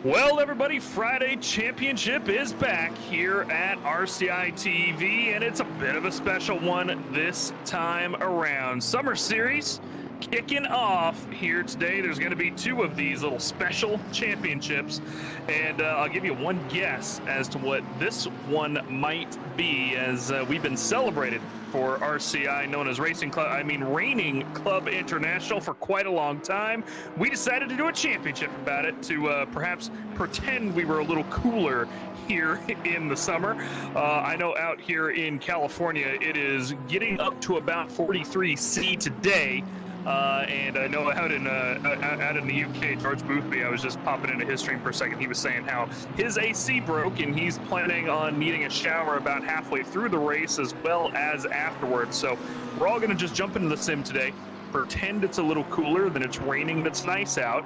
Well, everybody, Friday Championship is back here at RCI TV, and it's a bit of a special one this time around. Summer Series kicking off here today. There's going to be two of these little special championships, and I'll give you one guess as to what this one might be, as we've been celebrated for RCI, known as Reigning Club International, for quite a long time. We decided to do a championship about it to perhaps pretend we were a little cooler here in the summer. I know out here in California it is getting up to about 43°C today. And I know out in the UK, George Boothby, I was just popping into his stream for a second. He was saying how his AC broke and he's planning on needing a shower about halfway through the race as well as afterwards. So we're all going to just jump into the sim today, pretend it's a little cooler, then it's raining, that's nice out,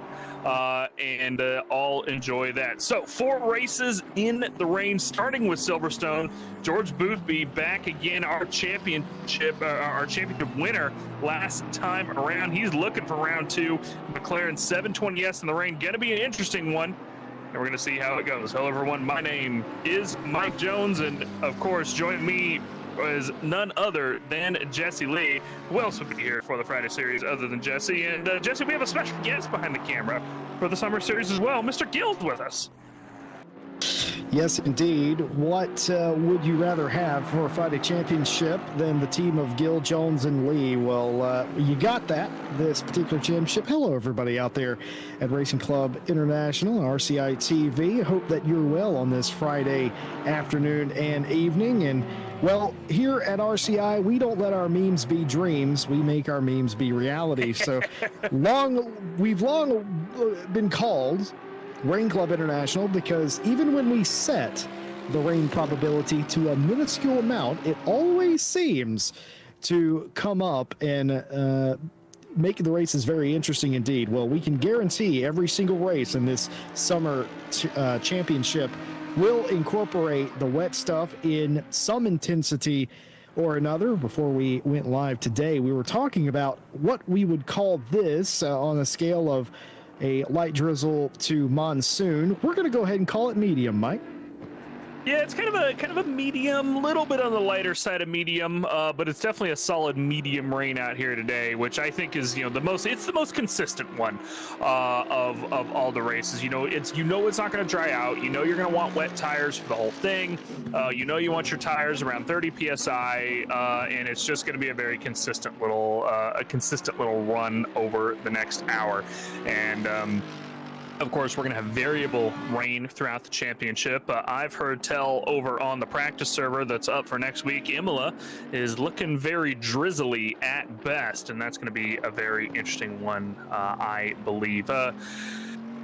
and all enjoy that. So 4 races in the rain, starting with Silverstone. George Boothby back again, our championship winner last time around. He's looking for round 2. McLaren 720S in the rain, gonna be an interesting one, and we're gonna see how it goes. Hello everyone, my name is Mike Jones, and of course join me is none other than Jesse Lee. Who else would be here for the Friday series other than Jesse? And Jesse, we have a special guest behind the camera for the summer series as well. Mr. Gill's with us. Yes, indeed. What would you rather have for a Friday championship than the team of Gill, Jones, and Lee? Well, you got that, this particular championship. Hello, everybody out there at Racing Club International, RCI TV. I hope that you're well on this Friday afternoon and evening. And, well, here at RCI, we don't let our memes be dreams. We make our memes be reality. So we've long been called Rain Club International because even when we set the rain probability to a minuscule amount, it always seems to come up and make the races very interesting indeed. Well, we can guarantee every single race in this summer championship will incorporate the wet stuff in some intensity or another. Before we went live today, we were talking about what we would call this on a scale of a light drizzle to monsoon. We're going to go ahead and call it medium, Mike. Yeah, it's kind of a medium, little bit on the lighter side of medium, but it's definitely a solid medium rain out here today, which I think is the most consistent one of all the races. You know it's not going to dry out. You're going to want wet tires for the whole thing. You want your tires around 30 psi, and it's just going to be a very consistent little run over the next hour, and of course, we're going to have variable rain throughout the championship. I've heard tell over on the practice server that's up for next week, Imola is looking very drizzly at best, and that's going to be a very interesting one, I believe.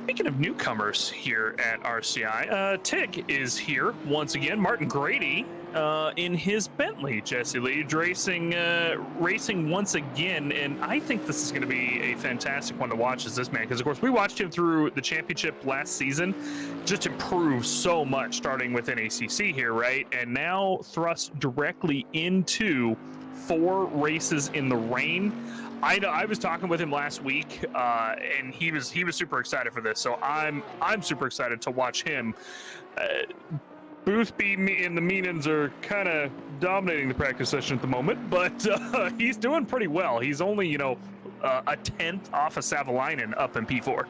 Speaking of newcomers here at RCI, Tig is here once again. Martin Grady in his Bentley, Jesse Lee, racing once again, and I think this is going to be a fantastic one to watch as this man, because of course we watched him through the championship last season, just improve so much starting with NACC here, right? And now thrust directly into 4 races in the rain. I know I was talking with him last week, and he was super excited for this. So I'm super excited to watch him. Boothby and the Meenans are kind of dominating the practice session at the moment, but he's doing pretty well. He's only a 10th off of Savalainen up in P4.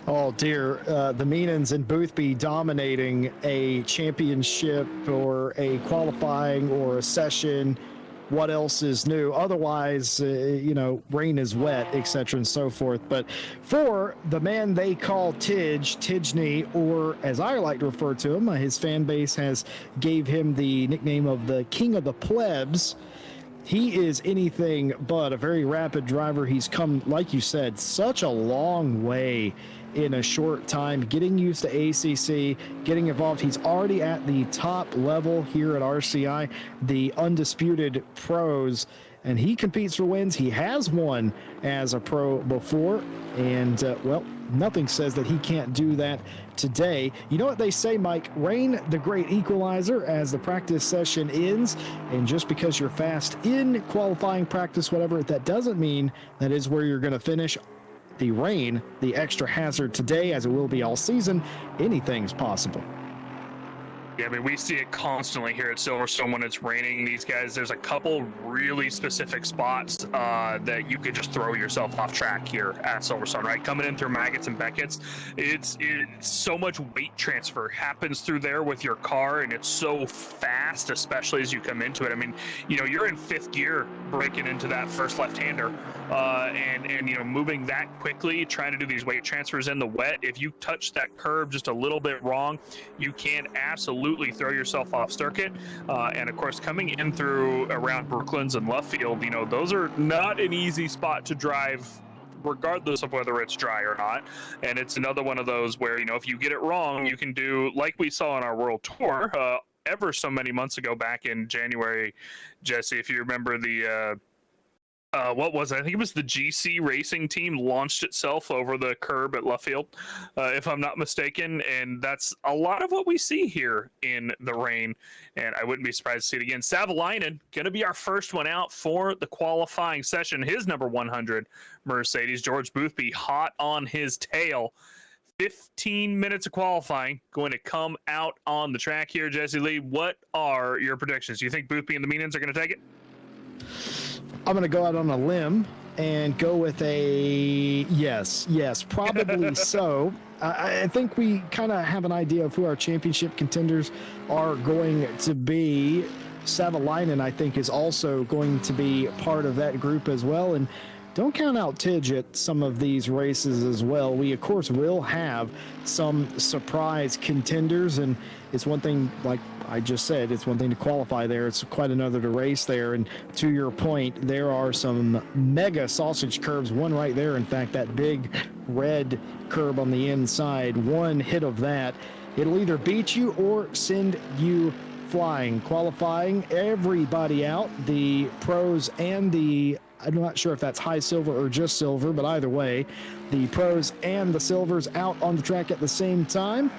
Oh dear, the Meenans and Boothby dominating a championship or a qualifying or a session. What else is new? Otherwise, rain is wet, etc. and so forth. But for the man they call Tidgney, or as I like to refer to him, his fan base has gave him the nickname of the King of the Plebs. He is anything but a very rapid driver. He's come, like you said, such a long way in a short time, getting used to ACC, getting involved. He's already at the top level here at RCI, the undisputed pros, and he competes for wins. He has won as a pro before, and well, nothing says that he can't do that today. You know what they say, Mike? Rain, the great equalizer, as the practice session ends. And just because you're fast in qualifying practice, whatever, that doesn't mean that is where you're going to finish. The rain, the extra hazard today, as it will be all season, anything's possible. Yeah, I mean, we see it constantly here at Silverstone when it's raining. These guys, there's a couple really specific spots that you could just throw yourself off track here at Silverstone, right? Coming in through Maggots and Beckett's, it's so much weight transfer happens through there with your car, and it's so fast, especially as you come into it. I mean, you know, you're in fifth gear breaking into that first left-hander, and you know, moving that quickly, trying to do these weight transfers in the wet. If you touch that curb just a little bit wrong, you can absolutely throw yourself off circuit. And of course, coming in through around Brooklands and Luffield, you know, those are not an easy spot to drive regardless of whether it's dry or not. And it's another one of those where, you know, if you get it wrong, you can do like we saw on our world tour ever so many months ago back in January, Jesse, if you remember the what was it? I think it was the GC racing team launched itself over the curb at Luffield, if I'm not mistaken. And that's a lot of what we see here in the rain. And I wouldn't be surprised to see it again. Savalainen, going to be our first one out for the qualifying session. His number 100 Mercedes, George Boothby, hot on his tail. 15 minutes of qualifying going to come out on the track here. Jesse Lee, what are your predictions? Do you think Boothby and the Meanans are going to take it? I'm going to go out on a limb and go with a yes, probably so. I think we kind of have an idea of who our championship contenders are going to be. Savalainen, I think, is also going to be part of that group as well. And don't count out Tidge at some of these races as well. We, of course, will have some surprise contenders, and it's one thing, like I just said, it's one thing to qualify there. It's quite another to race there. And to your point, there are some mega sausage curbs, one right there. In fact, that big red curb on the inside, one hit of that, it'll either beat you or send you flying. Qualifying everybody out, the pros and the, I'm not sure if that's high silver or just silver, but either way, the pros and the silvers out on the track at the same time.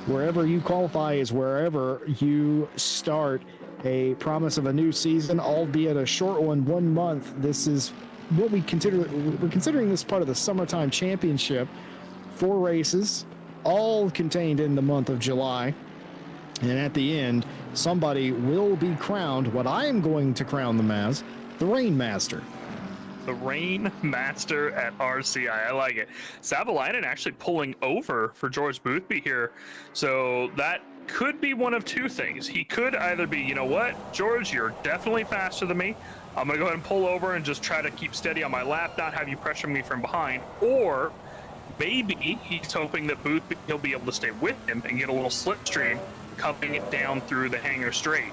Wherever you qualify is wherever you start. A promise of a new season, albeit a short one, 1 month. This is what we're considering this part of the summertime championship. 4 races, all contained in the month of July. And at the end, somebody will be crowned, what I am going to crown them as, the Rain Master. The Rain Master at RCI. I like it. Savalainen actually pulling over for George Boothby here. So that could be one of two things. He could either be, you know what, George, you're definitely faster than me. I'm going to go ahead and pull over and just try to keep steady on my lap, not have you pressure me from behind. Or maybe he's hoping that Boothby, he'll be able to stay with him and get a little slipstream coming it down through the hangar straight.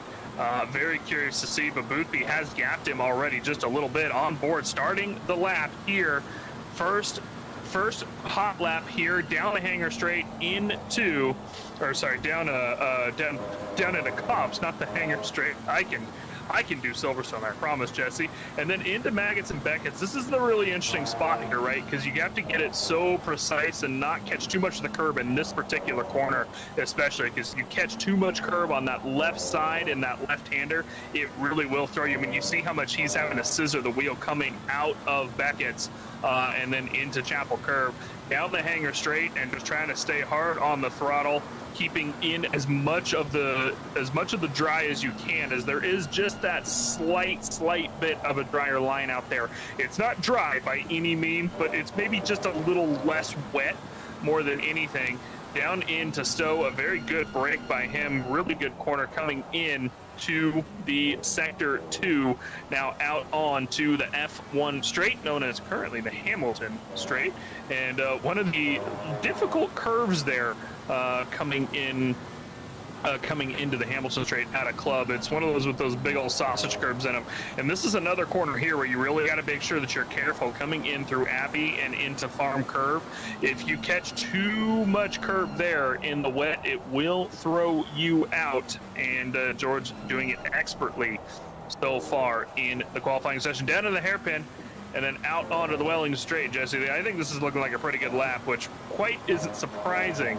Very curious to see, but Boothby has gapped him already just a little bit on board, starting the lap here. First hot lap here down the hangar straight into, or sorry, down into Cobbs, not the hangar straight. I can do Silverstone, I promise, Jesse. And then into Maggots and Beckett's. This is the really interesting spot here, right? Because you have to get it so precise and not catch too much of the curb in this particular corner, especially because you catch too much curb on that left side and that left-hander, it really will throw you. I mean, you see how much he's having to scissor the wheel coming out of Beckett's and then into Chapel Curve, down the hangar straight, and just trying to stay hard on the throttle, keeping in as much of the dry as you can, as there is just that slight bit of a drier line out there. It's not dry by any means, but it's maybe just a little less wet more than anything. Down into Stowe, a very good break by him, really good corner coming in to the sector 2, now out on to the F1 straight, known as currently the Hamilton straight, and one of the difficult curves there coming into the Hamilton straight at a club. It's one of those with those big old sausage curbs in them. And this is another corner here where you really got to make sure that you're careful coming in through Abbey and into Farm Curve. If you catch too much curb there in the wet, it will throw you out. And George doing it expertly so far in the qualifying session. Down to the hairpin and then out onto the Wellington straight, Jesse. I think this is looking like a pretty good lap, which quite isn't surprising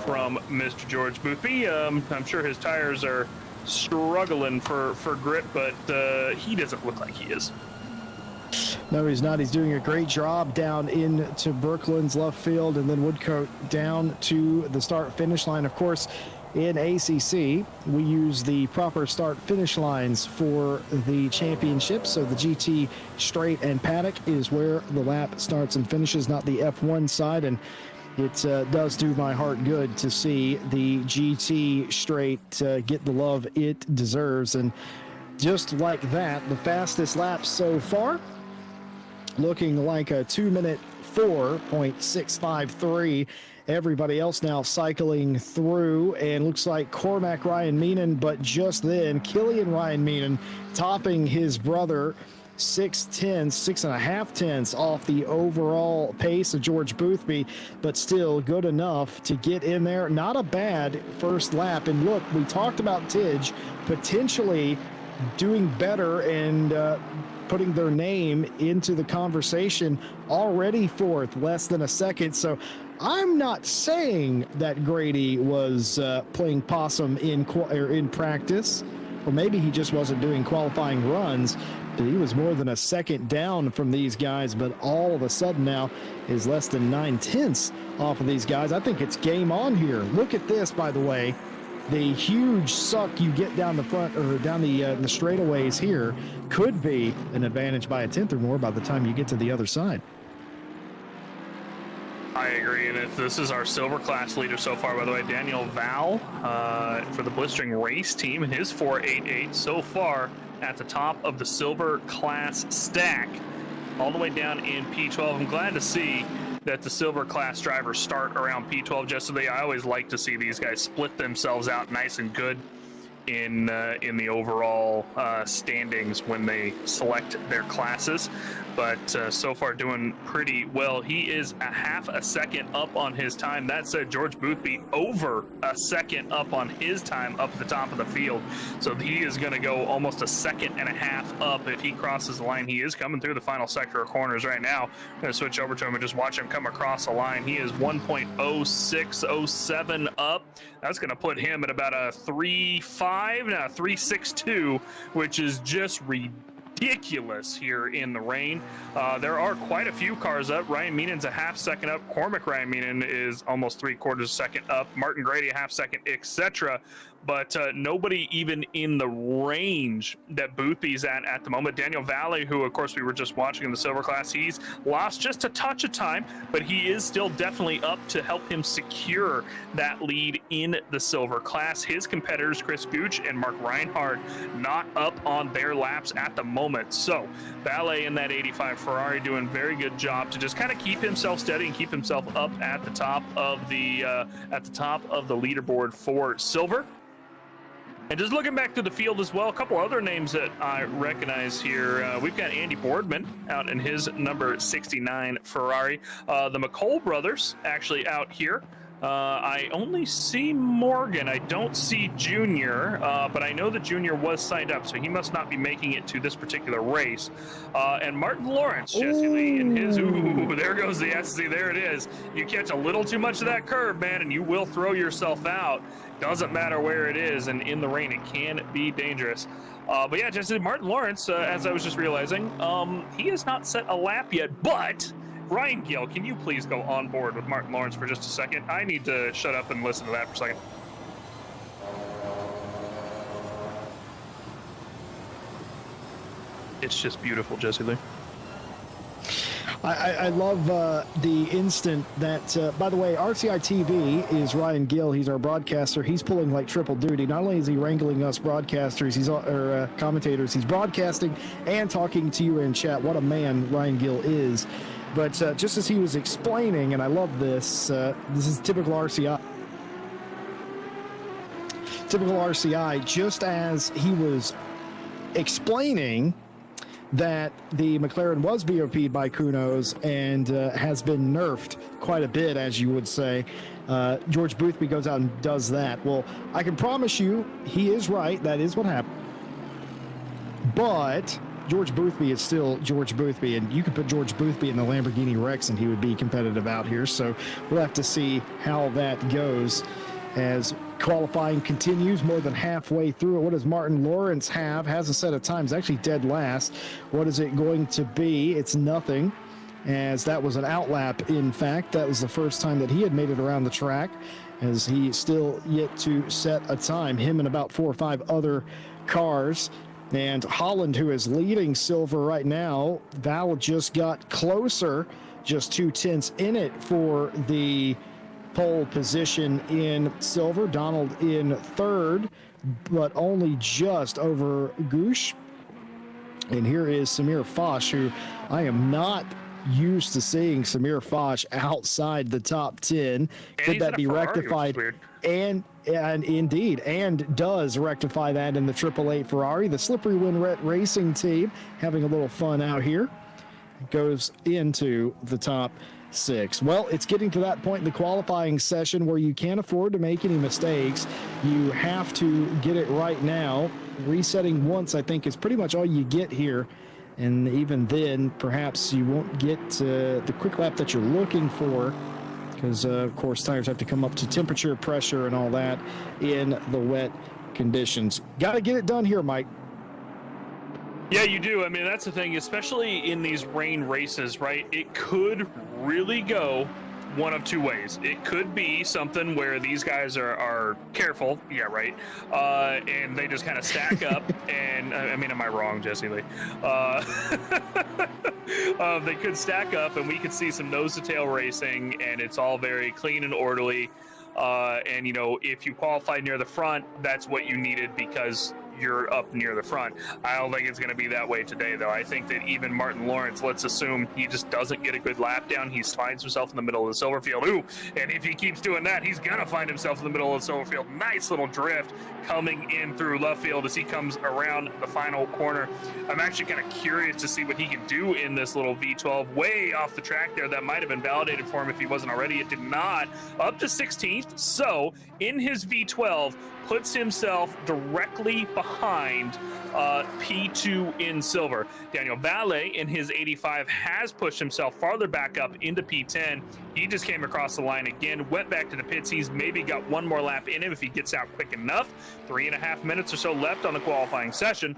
from Mr. George Boothby. I'm sure his tires are struggling for grip, but he doesn't look like he is. No, he's not. He's doing a great job down into Brooklands, Luffield, and then Woodcote down to the start-finish line. Of course, in ACC, we use the proper start-finish lines for the championship. So the GT straight and paddock is where the lap starts and finishes, not the F1 side. And it does do my heart good to see the GT straight get the love it deserves. And just like that, the fastest lap so far, looking like a 2-minute 4.653. Everybody else now cycling through, and looks like Cormac Ryan Meenan, but just then Killian Ryan Meenan topping his brother 6.5 tenths off the overall pace of George Boothby, but still good enough to get in there. Not a bad first lap. And look, we talked about Tidge potentially doing better and putting their name into the conversation. Already fourth, less than a second. So I'm not saying that Grady was playing possum in practice, or maybe he just wasn't doing qualifying runs. But he was more than a second down from these guys, but all of a sudden now is less than 9 tenths off of these guys. I think it's game on here. Look at this, by the way. The huge suck you get down the front or down the straightaways here could be an advantage by a tenth or more by the time you get to the other side. I agree, and this is our silver class leader so far, by the way. Daniel Val for the Blistering Race Team, and his 4.88 so far at the top of the silver class stack, all the way down in P12. I'm glad to see that the silver class drivers start around P12 just so I always like to see these guys split themselves out nice and good in the overall standings when they select their classes. But so far doing pretty well. He is a half a second up on his time. That said, George Boothby over a second up on his time up at the top of the field. So he is going to go almost a second and a half up if he crosses the line. He is coming through the final sector of corners right now. I'm going to switch over to him and just watch him come across the line. He is 1.0607 up. That's going to put him at about a 3.62, which is just ridiculous here in the rain. There are quite a few cars up. Ryan Meenan's a half second up. Cormac Ryan Meenan is almost 3/4 second up. Martin Grady a half second, etc. But nobody even in the range that Boothby's at the moment. Daniel Valley, who of course we were just watching in the silver class, he's lost just a touch of time, but he is still definitely up to help him secure that lead in the silver class. His competitors, Chris Gooch and Mark Reinhardt, not up on their laps at the moment. So Valley in that 85 Ferrari doing very good job to just kind of keep himself steady and keep himself up at the top of the leaderboard for silver. And just looking back to the field as well, a couple other names that I recognize here. We've got Andy Boardman out in his number 69 Ferrari. The McCole brothers actually out here. I only see Morgan. I don't see Junior, but I know that Junior was signed up, so he must not be making it to this particular race. And Martin Lawrence, Jesse Lee, and his, there goes the SC. There it is. You catch a little too much of that curve, man, and you will throw yourself out. Doesn't matter where it is, and in the rain, it can be dangerous. But yeah, Jesse, Martin Lawrence, as I was just realizing, he has not set a lap yet, but Ryan Gill, can you please go on board with Martin Lawrence for just a second? I need to shut up and listen to that for a second. It's just beautiful, Jesse Lee. I love the instant that, by the way, RCI TV is Ryan Gill. He's our broadcaster. He's pulling like triple duty. Not only is he wrangling us broadcasters, commentators, he's broadcasting and talking to you in chat. What a man Ryan Gill is. But just as he was explaining, and I love this, this is typical RCI. Typical RCI, just as he was explaining that the McLaren was BOP'd by Kunos and has been nerfed quite a bit, as you would say. George Boothby goes out and does that. Well, I can promise you he is right. That is what happened. But George Boothby is still George Boothby, and you could put George Boothby in the Lamborghini Rex and he would be competitive out here. So we'll have to see how that goes as qualifying continues, more than halfway through it. What does Martin Lawrence have? Has a set of times, actually dead last. What is it going to be? It's nothing. as that was an outlap. In fact, that was the first time that he had made it around the track, as he still yet to set a time, him and about 4 or 5 other cars. And Holland, who is leading Silver right now, Val just got closer, just 2/10 in it for the pole position in Silver. Donald in third, but only just over Goosh. And here is Samir Foch, who I am not used to seeing Samir Foch outside the top 10. Could that be rectified? And indeed, and does rectify that in the 888 Ferrari. The Slippery When Wet Racing team having a little fun out here. Goes into the top 6. Well, it's getting to that point in the qualifying session where you can't afford to make any mistakes. You have to get it right now. Resetting once, I think, is pretty much all you get here. And even then, perhaps you won't get the quick lap that you're looking for, because, of course, tires have to come up to temperature, pressure, and all that in the wet conditions. Got to get it done here, Mike. Yeah, you do. I mean, that's the thing, especially in these rain races, right? It could really go one of two ways. It could be something where these guys are careful, yeah, right, and they just kind of stack up, and I mean, am I wrong, Jesse Lee? They could stack up, and we could see some nose-to-tail racing, and it's all very clean and orderly, and, you know, if you qualified near the front, that's what you needed because you're up near the front. I don't think it's going to be that way today, though. I think that even Martin Lawrence, let's assume he just doesn't get a good lap down. He finds himself in the middle of the silver field. Ooh, and if he keeps doing that, he's going to find himself in the middle of the silver field. Nice little drift coming in through left field as he comes around the final corner. I'm actually kind of curious to see what he can do in this little V12 way off the track there. That might have been validated for him if he wasn't already. It did not. Up to 16th. So in his V12, puts himself directly behind P2 in silver. Daniel Valle in his 85 has pushed himself farther back up into P10. He just came across the line again, went back to the pits. He's maybe got one more lap in him if he gets out quick enough. 3.5 minutes or so left on the qualifying session.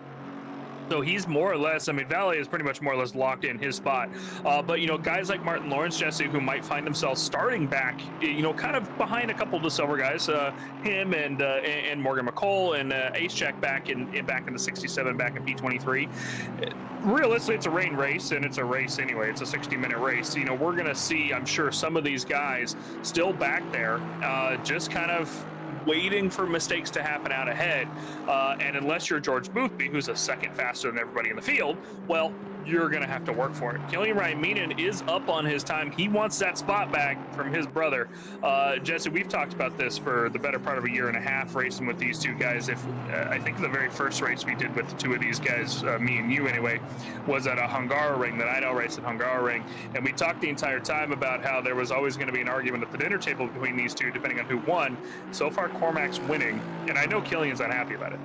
So he's more or less, I mean, Valle is pretty much more or less locked in his spot. But, you know, guys like Martin Lawrence, Jesse, who might find themselves starting back, you know, kind of behind a couple of the silver guys, him and Morgan McCole and Ace-Check back in the 67, back in P23. Realistically, it's a rain race, and it's a race anyway. It's a 60-minute race. You know, we're going to see, I'm sure, some of these guys still back there, just kind of waiting for mistakes to happen out ahead. And unless you're George Boothby, who's a second faster than everybody in the field, well, you're going to have to work for it. Killian Ryan-Meenan is up on his time. He wants that spot back from his brother. Jesse, we've talked about this for the better part of a year and a half, racing with these two guys. I think the very first race we did with the two of these guys, me and you anyway, was at a Hungaroring, that I'd race at Hungaroring. And we talked the entire time about how there was always going to be an argument at the dinner table between these two, depending on who won. So far, Cormac's winning, and I know Killian's unhappy about it.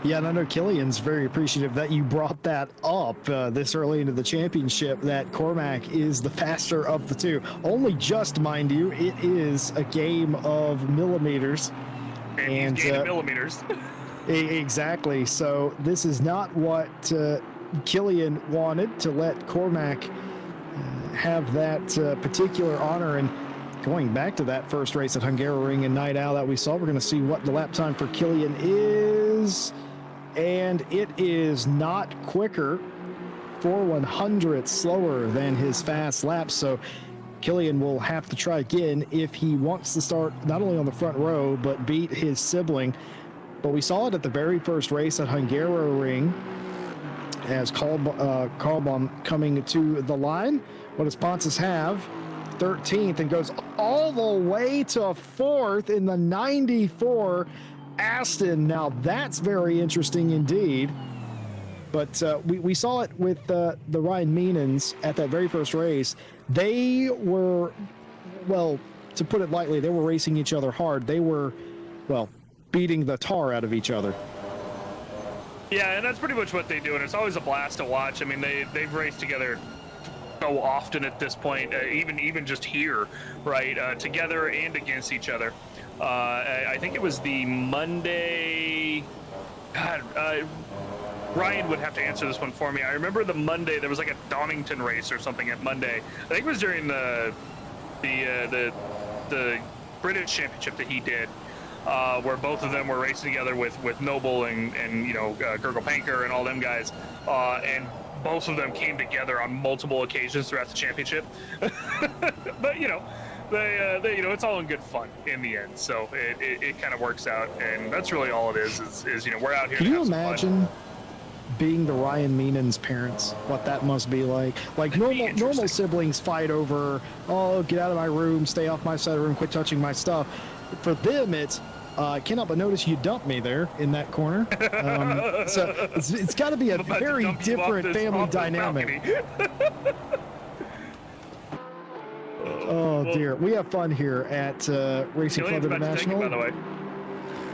Yeah, and I know Killian's very appreciative that you brought that up this early into the championship, that Cormac is the faster of the two. Only just, mind you, it is a game of millimeters. And he's gaining millimeters. Exactly. So this is not what Killian wanted, to let Cormac have that particular honor. And going back to that first race at Hungaroring and Night Owl that we saw, we're going to see what the lap time for Killian is. And it is not quicker, 4/100 slower than his fast lap. So Killian will have to try again if he wants to start not only on the front row, but beat his sibling. But we saw it at the very first race at Hungaroring, as Karlbaum coming to the line. What does Pontus have? 13th, and goes all the way to 4th in the 94 Aston. Now that's very interesting indeed. But we saw it with the Ryan-Meenans at that very first race. They were, well, to put it lightly, they were racing each other hard. They were, well, beating the tar out of each other. Yeah, and that's pretty much what they do, and it's always a blast to watch. I mean, they've raced together so often at this point, even just here, right, together and against each other. I think it was the Monday, God, Ryan would have to answer this one for me. I remember the Monday, there was like a Donington race or something at Monday. I think it was during the British Championship that he did, where both of them were racing together with Noble and Gurgle Panker and all them guys, and both of them came together on multiple occasions throughout the championship. But they it's all in good fun in the end, so it kind of works out, and that's really all it is we're out here. Can to you have some imagine fun. being the Ryan Meenan's parents? What that must be like? Like normal siblings fight over, oh, get out of my room, stay off my side of the room, quit touching my stuff. For them, it's cannot but notice you dumped me there in that corner. So it's got to be a very different family dynamic. Oh dear, we have fun here at Racing Club International. By the way.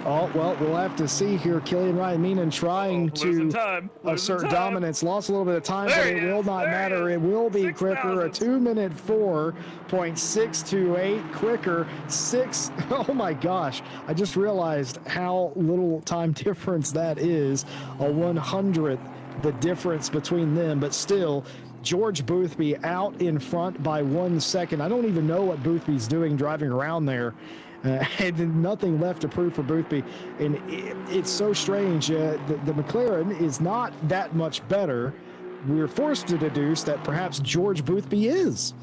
Oh, well, we'll have to see here. Killian Ryan Meenan trying to assert dominance. Lost a little bit of time, but it will not matter. It will be quicker. A 2-minute 4.628 quicker. Oh my gosh. I just realized how little time difference that is. A 100th the difference between them, but still, George Boothby out in front by 1 second. I don't even know what Boothby's doing driving around there. And nothing left to prove for Boothby. And it's so strange. The McLaren is not that much better. We're forced to deduce that perhaps George Boothby is.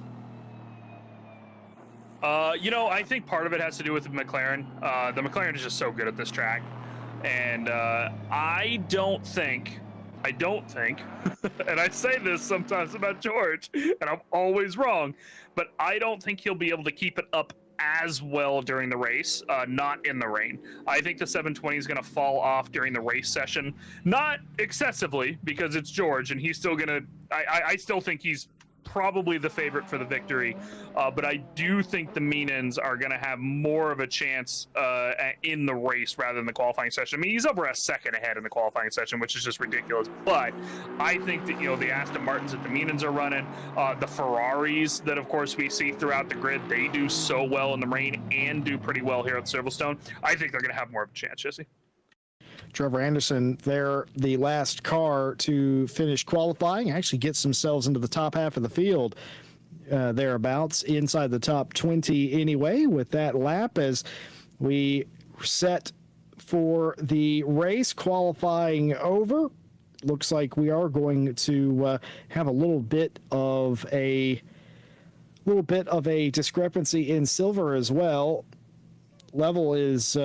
I think part of it has to do with the McLaren. The McLaren is just so good at this track. And I don't think, and I say this sometimes about George, and I'm always wrong, but I don't think he'll be able to keep it up as well during the race, not in the rain. I think the 720 is going to fall off during the race session, not excessively, because it's George, and he's still going to, I still think he's probably the favorite for the victory, but I do think the Meenans are going to have more of a chance in the race rather than the qualifying session. I mean, he's over a second ahead in the qualifying session, which is just ridiculous, but I think that, the Aston Martins that the Meenans are running, the Ferraris that, of course, we see throughout the grid, they do so well in the rain and do pretty well here at Silverstone. I think they're going to have more of a chance, Jesse. Trevor Anderson, they're the last car to finish qualifying, actually gets themselves into the top half of the field, thereabouts, inside the top 20 anyway, with that lap as we set for the race. Qualifying over. Looks like we are going to have a little bit of a discrepancy in silver as well. Level is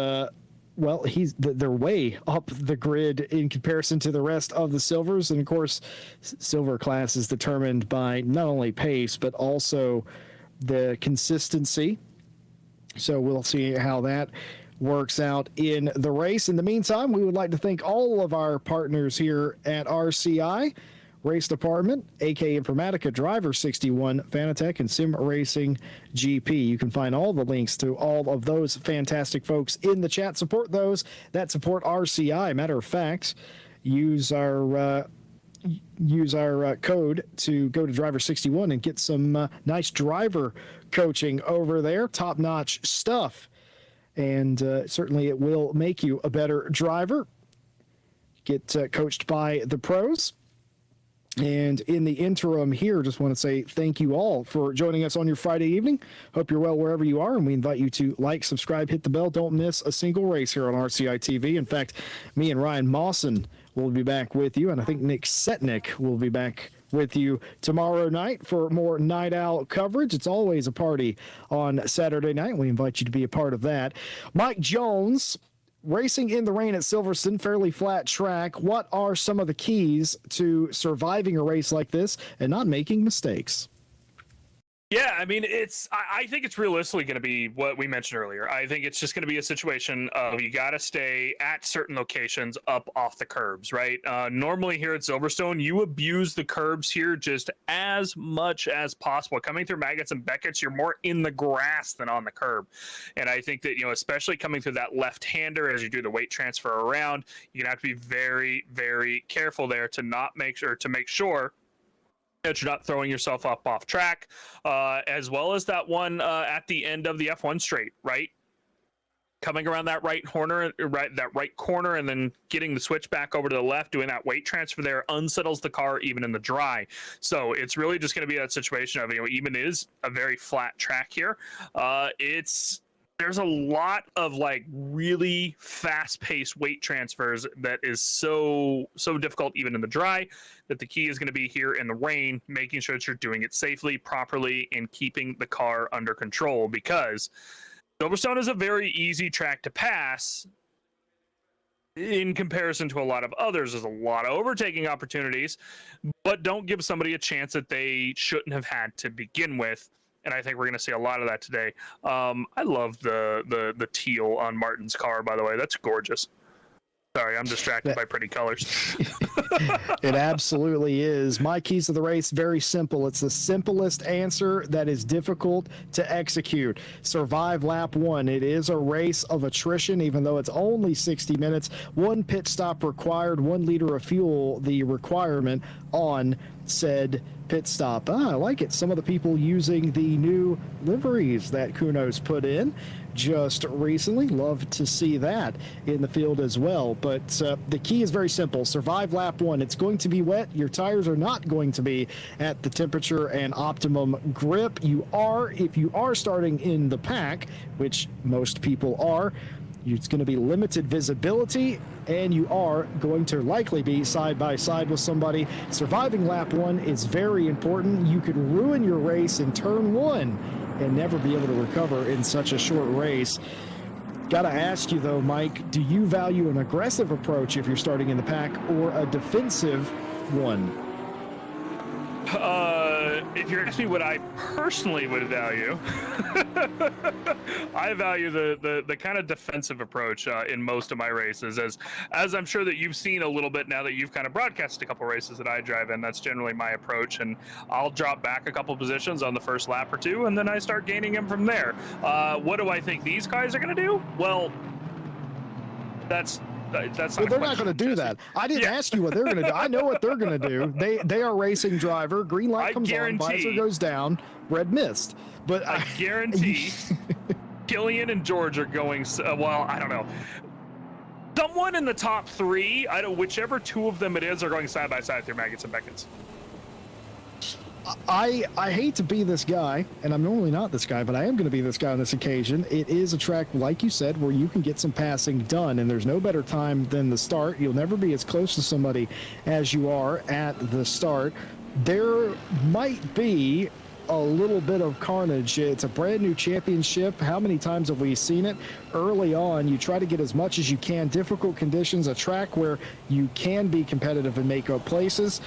well, they're way up the grid in comparison to the rest of the silvers. And of course, silver class is determined by not only pace, but also the consistency. So we'll see how that works out in the race. In the meantime, we would like to thank all of our partners here at RCI, Race Department, AK Informatica, Driver 61, Fanatec, and Sim Racing GP. You can find all the links to all of those fantastic folks in the chat. Support those that support RCI. Matter of fact, use our code to go to Driver 61 and get some nice driver coaching over there. Top-notch stuff. And certainly it will make you a better driver. Get coached by the pros. And in the interim here, just want to say thank you all for joining us on your Friday evening. Hope you're well wherever you are, and we invite you to like, subscribe, hit the bell. Don't miss a single race here on RCI TV. In fact, me and Ryan Mawson will be back with you, and I think Nick Setnick will be back with you tomorrow night for more Night Owl coverage. It's always a party on Saturday night. We invite you to be a part of that. Mike Jones, racing in the rain at Silverstone, fairly flat track. What are some of the keys to surviving a race like this and not making mistakes? Yeah, I mean, I think it's realistically going to be what we mentioned earlier. I think it's just going to be a situation of you got to stay at certain locations up off the curbs, right? Normally here at Silverstone, you abuse the curbs here just as much as possible. Coming through Maggots and Beckett's, you're more in the grass than on the curb. And I think that, especially coming through that left-hander as you do the weight transfer around, you're going to have to be very, very careful there to make sure that you're not throwing yourself up off track, as well as that one at the end of the F1 straight, right? coming around that right corner, and then getting the switch back over to the left, doing that weight transfer there unsettles the car even in the dry. So it's really just going to be that situation of, even it is a very flat track here. There's a lot of like really fast-paced weight transfers that is so difficult even in the dry, that the key is going to be here in the rain, making sure that you're doing it safely, properly, and keeping the car under control, because Silverstone is a very easy track to pass in comparison to a lot of others. There's a lot of overtaking opportunities, but don't give somebody a chance that they shouldn't have had to begin with. And I think we're going to see a lot of that today. I love the teal on Martin's car, by the way. That's gorgeous. Sorry, I'm distracted by pretty colors. It absolutely is. My keys to the race, very simple. It's the simplest answer that is difficult to execute. Survive lap 1. It is a race of attrition, even though it's only 60 minutes. 1 pit stop required, 1 liter of fuel, the requirement on said pit stop. I like it. Some of the people using the new liveries that Kuno's put in just recently. Love to see that in the field as well. But the key is very simple. Survive lap 1. It's going to be wet. Your tires are not going to be at the temperature and optimum grip. If you are starting in the pack, which most people are, it's going to be limited visibility, and you are going to likely be side by side with somebody. Surviving lap 1 is very important. You could ruin your race in turn 1 and never be able to recover in such a short race. Got to ask you though, Mike, do you value an aggressive approach if you're starting in the pack, or a defensive one? If you're asking me what I personally would value, I value the kind of defensive approach in most of my races, as I'm sure that you've seen a little bit now that you've kind of broadcasted a couple races that I drive in. That's generally my approach, and I'll drop back a couple positions on the first lap or two, and then I start gaining them from there. What do I think these guys are going to do? Well, that's well, they're not going to do that. I didn't ask you what they're going to do. I know what they're going to do. They are racing driver. Green light comes on, visor goes down, red mist. But I guarantee Killian and George are going. Well, I don't know. Someone in the top 3, whichever 2 of them it is, are going side by side through Maggots and Beckets. I hate to be this guy, and I'm normally not this guy, but I am going to be this guy on this occasion. It is a track, like you said, where you can get some passing done, and there's no better time than the start. You'll never be as close to somebody as you are at the start. There might be a little bit of carnage. It's a brand new championship. How many times have we seen it? Early on, you try to get as much as you can. Difficult conditions, a track where you can be competitive and make up places,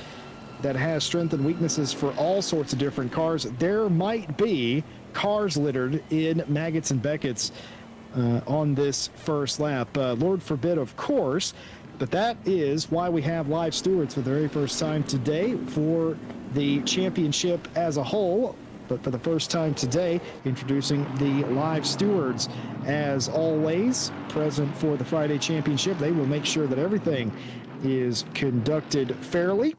that has strengths and weaknesses for all sorts of different cars. There might be cars littered in Maggots and Beckets on this first lap. Lord forbid, of course, but that is why we have live stewards for the very first time today for the championship as a whole. But for the first time today, introducing the live stewards. As always, present for the Friday championship, they will make sure that everything is conducted fairly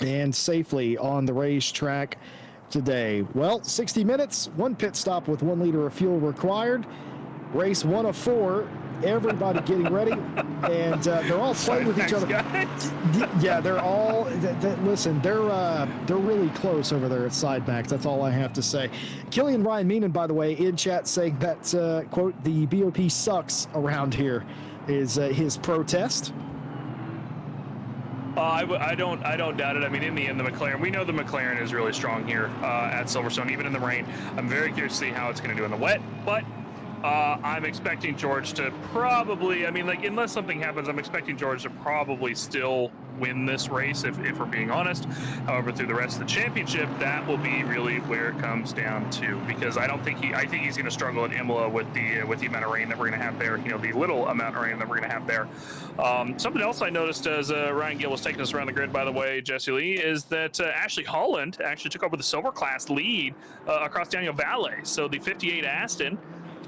and safely on the racetrack today. Well, 60 minutes, 1 pit stop with 1 liter of fuel required. Race 1 of 4. Everybody getting ready, and they're all playing with each other. Yeah, they're all. Listen, they're really close over there at Sidemax. That's all I have to say. Killian Ryan Meenan, by the way, in chat saying that quote, the BOP sucks around here, is his protest. I don't doubt it. I mean, in the end, the McLaren, we know the McLaren is really strong here at Silverstone, even in the rain. I'm very curious to see how it's going to do in the wet, but I'm expecting George to probably, unless something happens, I'm expecting George to probably still win this race, if we're being honest. However, through the rest of the championship, that will be really where it comes down to, because I think he's going to struggle at Imola with the amount of rain that we're going to have there, the little amount of rain that we're going to have there. Something else I noticed as Ryan Gill was taking us around the grid, by the way, Jesse Lee, is that Ashley Holland actually took over the silver class lead across Daniel Valle. So the 58 Aston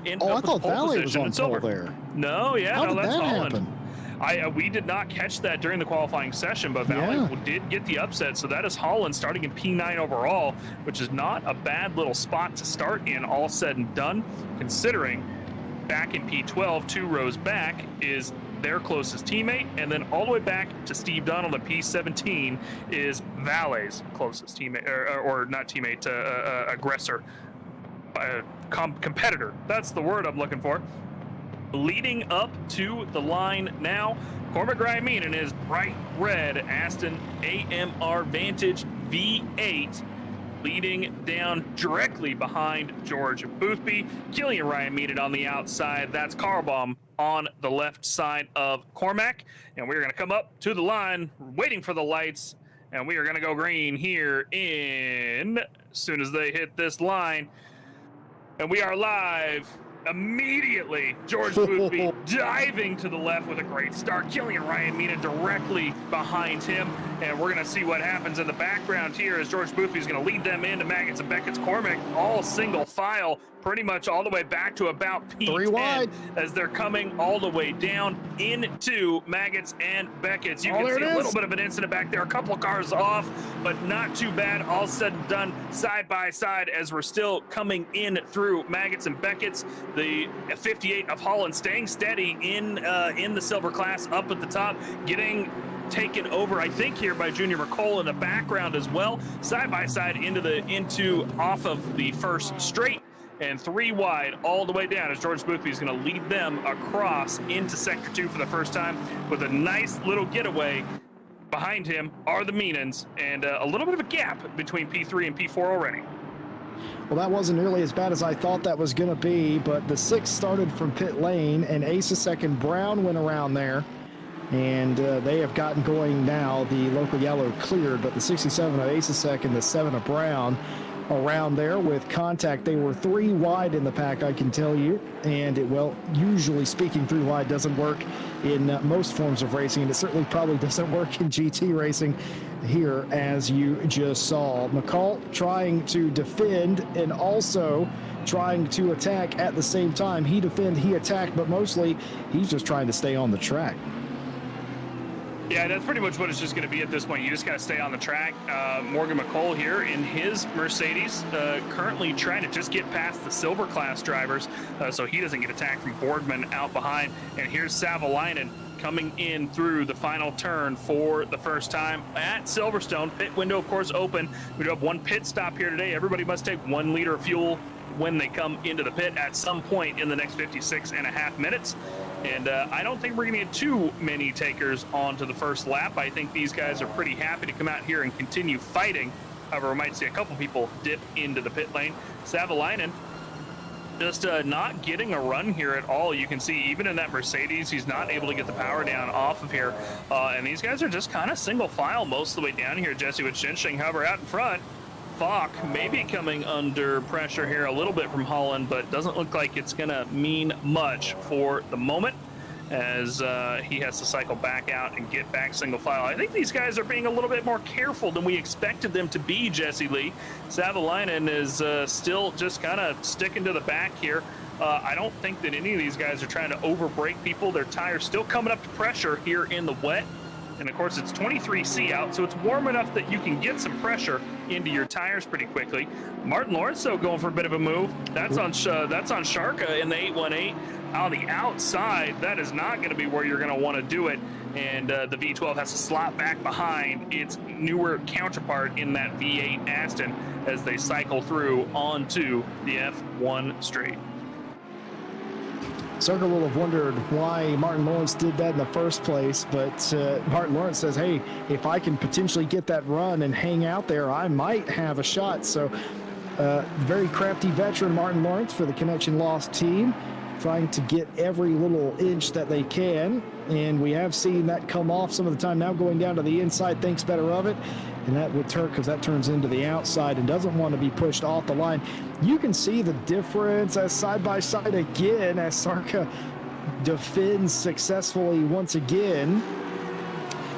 I thought Valle was on pole there. No, yeah, How did that's that Holland. happen? We did not catch that during the qualifying session, but Valle did get the upset. So that is Holland starting in P9 overall, which is not a bad little spot to start in, all said and done, considering back in P12, 2 rows back, is their closest teammate, and then all the way back to Steve Donald at P17 is Vale's closest teammate, or not teammate, aggressor, competitor. That's the word I'm looking for. Leading up to the line now, Cormac Ryan in his bright red Aston AMR Vantage V8, leading down directly behind George Boothby. Killian Ryan on the outside. That's Carlbaum on the left side of Cormac. And we're going to come up to the line, waiting for the lights, and we are going to go green here as soon as they hit this line. And we are live. Immediately, George Boothby diving to the left with a great start. Killian Ryan directly behind him. And we're going to see what happens in the background here as George Boothby is going to lead them into Maggots and Beckett's Cormac, all single file, pretty much all the way back to about P10 as they're coming all the way down into Maggots and Beckett's. You can see a little bit of an incident back there, a couple of cars off, but not too bad. All said and done, side by side as we're still coming in through Maggots and Beckett's. The 58 of Holland staying steady in the silver class up at the top, getting taken over, I think, here by Junior McCall in the background as well. Side by side into off of the first straight, and 3 wide all the way down as George Boothby is going to lead them across into Sector 2 for the first time with a nice little getaway. Behind him are the Meenans, and a little bit of a gap between P3 and P4 already. Well, that wasn't nearly as bad as I thought that was going to be, but the 6 started from pit lane, and Ace's second Brown went around there, and they have gotten going now. The local yellow cleared, but the 67 of Ace's second, the 7 of Brown around there with contact. They were 3 wide in the pack, I can tell you, and usually speaking, 3 wide doesn't work in most forms of racing, and it certainly probably doesn't work in GT racing here, as you just saw. McCall trying to defend and also trying to attack at the same time. He defended, he attacked, but mostly he's just trying to stay on the track. Yeah, that's pretty much what it's just going to be at this point. You just got to stay on the track. Morgan McCall here in his Mercedes, currently trying to just get past the silver class drivers so he doesn't get attacked from Boardman out behind. And here's Savalainen coming in through the final turn for the first time at Silverstone. Pit window, of course, open. We do have 1 pit stop here today. Everybody must take 1 liter of fuel when they come into the pit at some point in the next 56.5 minutes. And I don't think we're going to get too many takers onto the first lap. I think these guys are pretty happy to come out here and continue fighting. However, we might see a couple people dip into the pit lane. Savalainen just not getting a run here at all. You can see even in that Mercedes, he's not able to get the power down off of here. And these guys are just kind of single file most of the way down here, Jesse, with Shinshing. However, out in front, Falk maybe coming under pressure here a little bit from Holland, but doesn't look like it's going to mean much for the moment as he has to cycle back out and get back single file. I think these guys are being a little bit more careful than we expected them to be, Jesse Lee. Savalainen is still just kind of sticking to the back here. I don't think that any of these guys are trying to overbrake people. Their tires still coming up to pressure here in the wet. And of course, it's 23C out, so it's warm enough that you can get some pressure into your tires pretty quickly. Martin Lawrence, though, going for a bit of a move. That's on Sharka in the 818. On the outside, that is not going to be where you're going to want to do it. And the V12 has to slot back behind its newer counterpart in that V8 Aston as they cycle through onto the F1 straight. Circle will have wondered why Martin Lawrence did that in the first place, but Martin Lawrence says, hey, if I can potentially get that run and hang out there, I might have a shot. So very crafty veteran Martin Lawrence for the Connection Lost team, trying to get every little inch that they can, and we have seen that come off some of the time now, going down to the inside, thinks better of it, and that would turn, because that turns into the outside and doesn't want to be pushed off the line. You can see the difference as side by side again as Sarka defends successfully once again,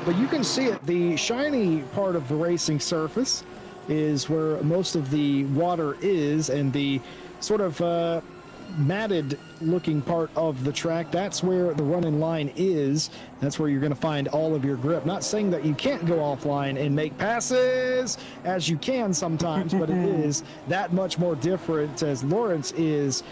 but you can see it. The shiny part of the racing surface is where most of the water is, and the sort of matted looking part of the track, that's where the run-in line is. That's where you're going to find all of your grip. Not saying that you can't go offline and make passes, as you can sometimes, but it is that much more different, as Lawrence is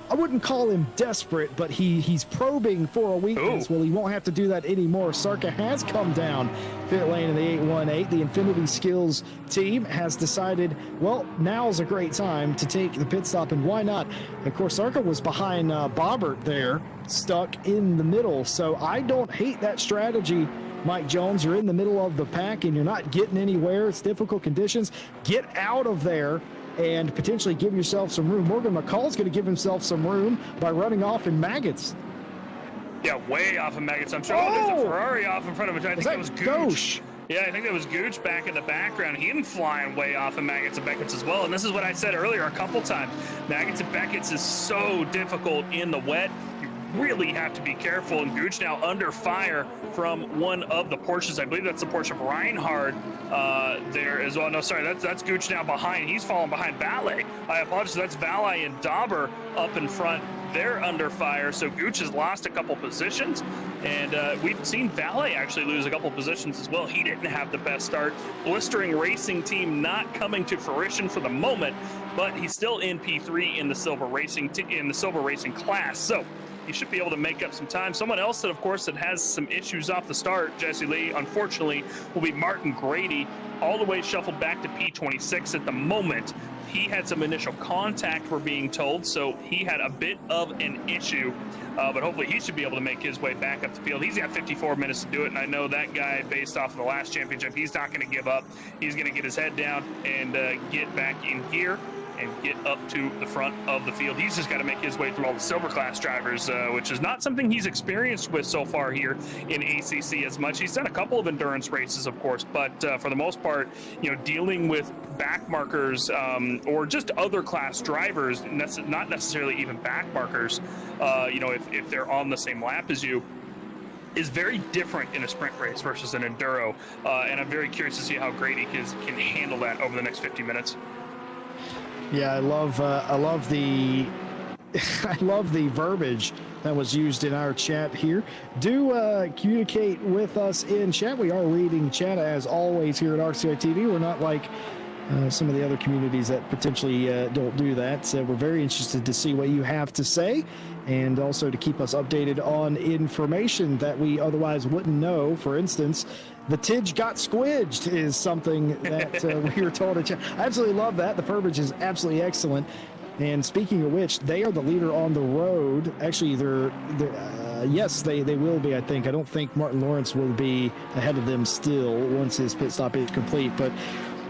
I wouldn't call him desperate, but he's probing for a weakness. Ooh. Well, he won't have to do that anymore. Sarka has come down pit lane in the 818. The Infinity Skills team has decided, well, now's a great time to take the pit stop, and why not? Of course, Sarka was behind Bobbert there, stuck in the middle, so I don't hate that strategy. Mike Jones, you're in the middle of the pack and you're not getting anywhere. It's difficult conditions. Get out of there and potentially give yourself some room. Morgan McCall's going to give himself some room by running off in Maggots. Yeah, way off of Maggots. I'm sure there's a Ferrari off in front of it. I think that was Gooch. Yeah, I think that was Gooch back in the background. He didn't flying way off of Maggots and Beckett's as well. And this is what I said earlier a couple times. Maggots and Beckett's is so difficult in the wet. You really have to be careful. And Gooch now under fire from one of the Porsches. I believe that's the Porsche Reinhard there as well. No, sorry, that's Gooch now behind. He's falling behind Valet. I apologize. That's Valet and Dauber up in front. They're under fire, so Gooch has lost a couple positions, and we've seen Valet actually lose a couple positions as well. He didn't have the best start. Blistering Racing Team not coming to fruition for the moment, but he's still in P3 in the Silver Racing class. So he should be able to make up some time. Someone else that, of course, that has some issues off the start, Jesse Lee, unfortunately, will be Martin Grady, all the way shuffled back to P26 at the moment. He had some initial contact, we're being told, so he had a bit of an issue, but hopefully he should be able to make his way back up the field. He's got 54 minutes to do it, and I know that guy, based off of the last championship, he's not going to give up. He's going to get his head down and get back in gear and get up to the front of the field. He's just got to make his way through all the silver class drivers, which is not something he's experienced with so far here in ACC as much. He's done a couple of endurance races, of course, but for the most part, dealing with back markers or just other class drivers, not necessarily even back markers, if they're on the same lap as you, is very different in a sprint race versus an enduro, and I'm very curious to see how Grady can handle that over the next 50 minutes. Yeah, I love the I love the verbiage that was used in our chat here. Do communicate with us in chat. We are reading chat as always here at RCI TV. We're not like some of the other communities that potentially don't do that. So we're very interested to see what you have to say, and also to keep us updated on information that we otherwise wouldn't know. For instance, the Tidge got squidged is something that we were told. I absolutely love that. The verbiage is absolutely excellent. And speaking of which, they are the leader on the road. Actually, yes, they will be, I think. I don't think Martin Lawrence will be ahead of them still once his pit stop is complete. But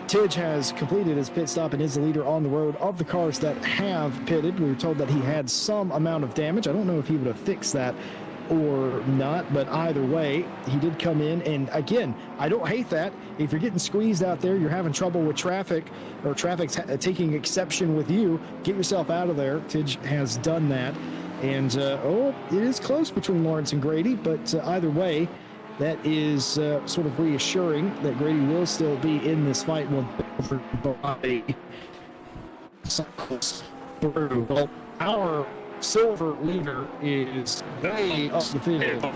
Tidge has completed his pit stop and is the leader on the road of the cars that have pitted. We were told that he had some amount of damage. I don't know if he would have fixed that or not, but either way, he did come in. And again, I don't hate that. If you're getting squeezed out there, you're having trouble with traffic, or traffic's taking exception with you, get yourself out of there. Tidge has done that. And it is close between Lawrence and Grady, but either way, that is sort of reassuring that Grady will still be in this fight when cycles through. Well, our silver leader is way up the field.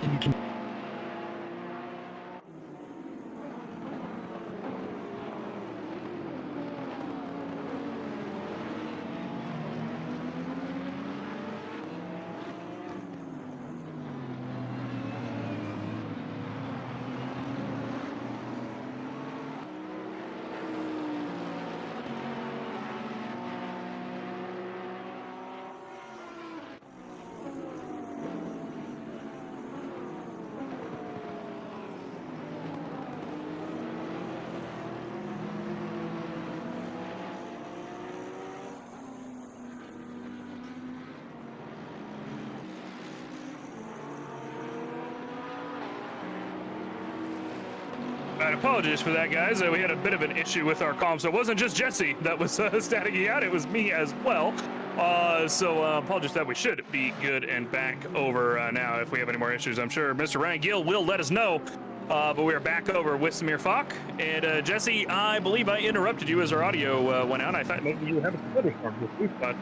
Apologies for that, guys. We had a bit of an issue with our comm, so it wasn't just Jesse that was staticking out, it was me as well. Apologies for that. We should be good and back over now. If we have any more issues, I'm sure Mr. Ryan Gill will let us know. But we are back over with Samir Falk. And Jesse, I believe I interrupted you as our audio went out. I thought maybe you have a thunderstorm this week, but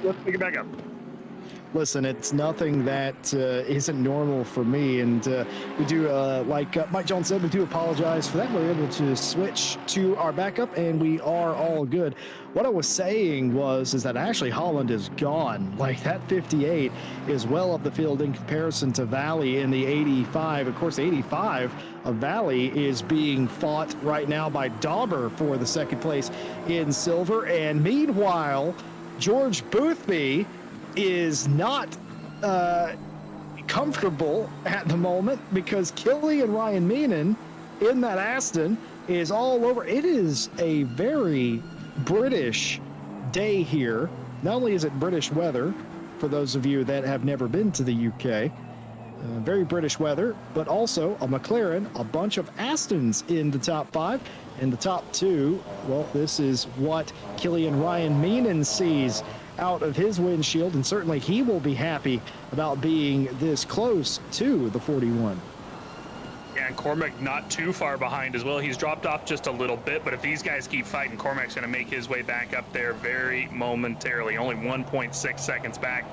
let's pick it back up. listen, it's nothing that isn't normal for me. And we do, like Mike Jones said, we do apologize for that. We're able to switch to our backup, and we are all good. What I was saying is that Ashley Holland is gone. Like, that 58 is well up the field in comparison to Valley in the 85. Of course, the 85 of Valley is being fought right now by Dauber for the second place in silver. And meanwhile, George Boothby is not comfortable at the moment because Killian Ryan Meenan in that Aston is all over. It is a very British day here. Not only is it British weather, for those of you that have never been to the UK, very British weather, but also a McLaren, a bunch of Astons in the top 5. In the top 2, well, this is what Killian Ryan Meenan sees out of his windshield, and certainly he will be happy about being this close to the 41. Yeah, and Cormac not too far behind as well. He's dropped off just a little bit, but if these guys keep fighting, Cormac's going to make his way back up there very momentarily. Only 1.6 seconds back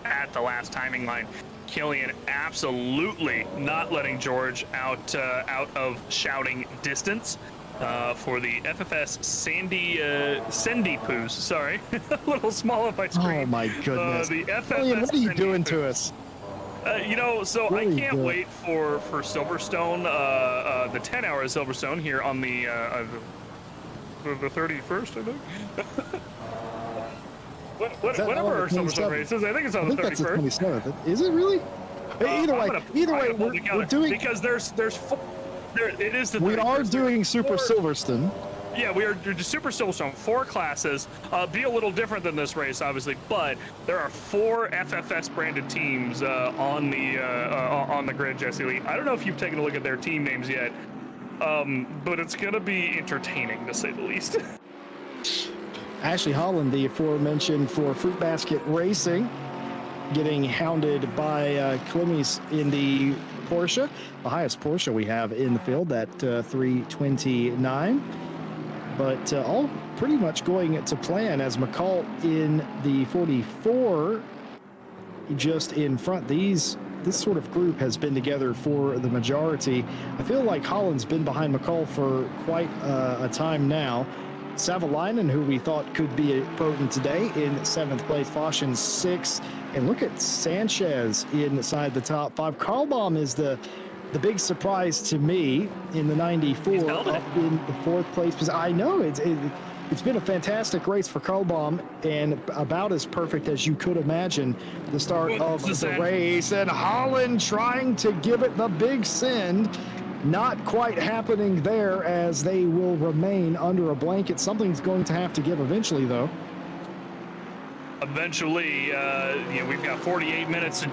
at the last timing line. Killian absolutely not letting George out of shouting distance. For the FFS Sandy Poos, sorry, a little small on my screen. Oh my goodness! The FFS Killian, what are you doing Poos. to us? So I can't wait for Silverstone, the 10-hour Silverstone here on the 31st, I think. Whatever our Silverstone race is, I think it's on the 31st. That's the 27th. Is it really? Either way, we're doing, because there's four. It is the. We are 31st. doing Super Silverstone. Yeah, we are doing Super Silverstone, 4 classes. Be a little different than this race, obviously, but there are 4 FFS branded teams on the grid, Jesse Lee. I don't know if you've taken a look at their team names yet, but it's gonna be entertaining to say the least. Ashley Holland, the aforementioned for Fruit Basket Racing, getting hounded by Clemmies in the Porsche, the highest Porsche we have in the field at 329. But all pretty much going to plan as McCall in the 44 just in front. This sort of group has been together for the majority. I feel like Holland's been behind McCall for quite a time now. Savalainen, who we thought could be potent today, in 7th place. Foch in 6th. And look at Sanchez inside the top 5. Karlbaum is the big surprise to me in the 94 up in the 4th place. I know it's been a fantastic race for Karlbaum and about as perfect as you could imagine the start of the race. And Holland trying to give it the big send. Not quite happening there, as they will remain under a blanket. Something's going to have to give eventually, though. Eventually, we've got 48 minutes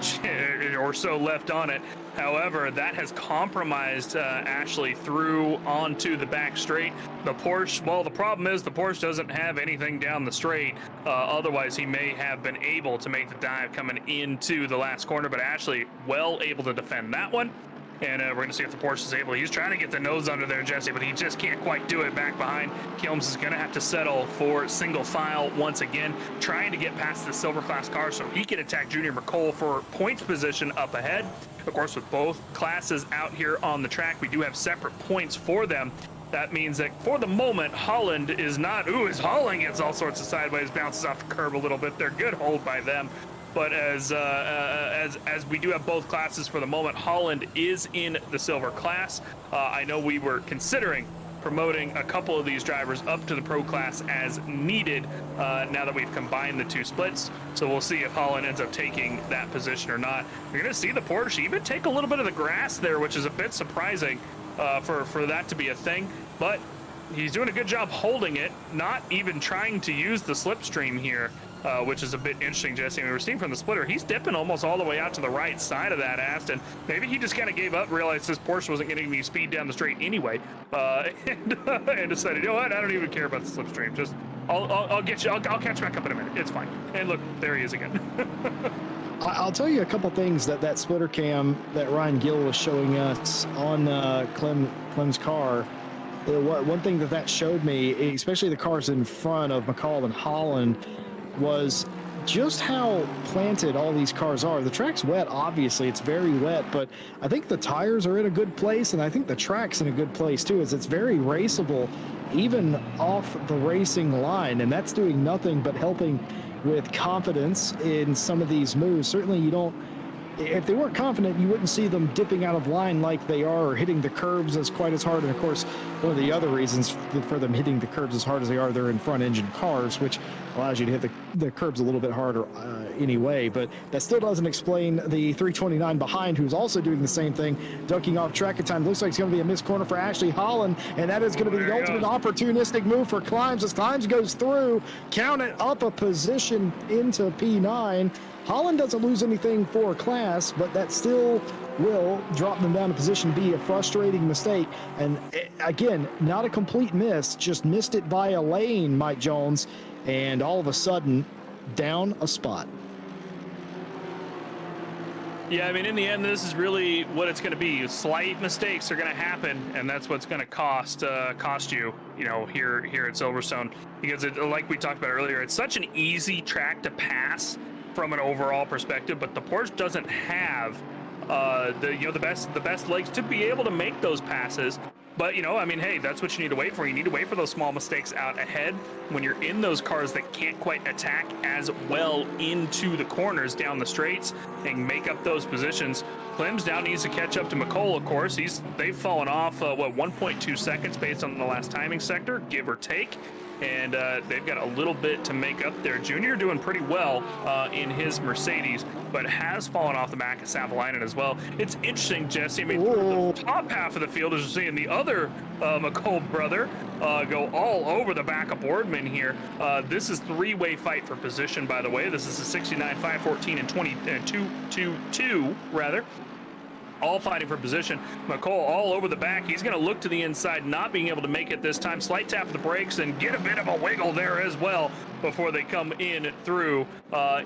or so left on it. However, that has compromised Ashley through onto the back straight. The Porsche, well, the problem is the Porsche doesn't have anything down the straight. Otherwise, he may have been able to make the dive coming into the last corner, but Ashley well able to defend that one. And we're going to see if the Porsche is able. He's trying to get the nose under there, Jesse, but he just can't quite do it back behind. Kilms is going to have to settle for single file once again, trying to get past the silver class car so he can attack Junior McCole for points position up ahead. Of course, with both classes out here on the track, we do have separate points for them. That means that for the moment, Holland is not, his Holland gets all sorts of sideways, bounces off the curb a little bit. They're good hold by them. But as we do have both classes for the moment, Holland is in the silver class. I know we were considering promoting a couple of these drivers up to the pro class as needed now that we've combined the 2 splits. So we'll see if Holland ends up taking that position or not. You're going to see the Porsche even take a little bit of the grass there, which is a bit surprising for that to be a thing. But he's doing a good job holding it, not even trying to use the slipstream here. Which is a bit interesting, Jesse. We were seeing from the splitter, he's dipping almost all the way out to the right side of that Aston. Maybe he just kind of gave up, realized this Porsche wasn't getting any speed down the straight anyway, and decided, you know what, I don't even care about the slipstream. Just, I'll get you. I'll catch back up in a minute. It's fine. And look, there he is again. I'll tell you a couple things that splitter cam that Ryan Gill was showing us on Clem's car. One thing that showed me, especially the cars in front of McCall and Holland, was just how planted all these cars are. The track's wet, obviously. It's very wet, but I think the tires are in a good place, and I think the track's in a good place too, as it's very raceable, even off the racing line, and that's doing nothing but helping with confidence in some of these moves. Certainly you don't, if they weren't confident, you wouldn't see them dipping out of line like they are, or hitting the curbs as quite as hard. And of course, one of the other reasons for them hitting the curbs as hard as they are, they're in front engine cars, which allows you to hit the curbs a little bit harder anyway. But that still doesn't explain the 329 behind, who's also doing the same thing, ducking off track at time. Looks like it's going to be a missed corner for Ashley Holland, and that is going to be the ultimate opportunistic move for Climbs. As Climbs goes through, count it, up a position into P9. Holland doesn't lose anything for class, but that still will drop them down to position B, a frustrating mistake. And again, not a complete miss, just missed it by a lane, Mike Jones, and all of a sudden, down a spot. Yeah, I mean, in the end, this is really what it's going to be. Slight mistakes are going to happen, and that's what's going to cost you, you know, here at Silverstone. Because like we talked about earlier, it's such an easy track to pass from an overall perspective, but the Porsche doesn't have the best legs to be able to make those passes. But, you know, I mean, hey, that's what you need to wait for. You need to wait for those small mistakes out ahead when you're in those cars that can't quite attack as well into the corners down the straights and make up those positions. Clems now needs to catch up to McCole, of course. They've fallen off, 1.2 seconds based on the last timing sector, give or take. And they've got a little bit to make up there. Junior doing pretty well in his Mercedes, but has fallen off the back of Savalainen as well. It's interesting, Jesse. I mean, the top half of the field is you're seeing the other McCole brother go all over the back of Boardman here. This is three-way fight for position, by the way. This is a 69, 514, and 22, rather. All fighting for position. McCole all over the back. He's going to look to the inside, not being able to make it this time. Slight tap of the brakes and get a bit of a wiggle there as well before they come in through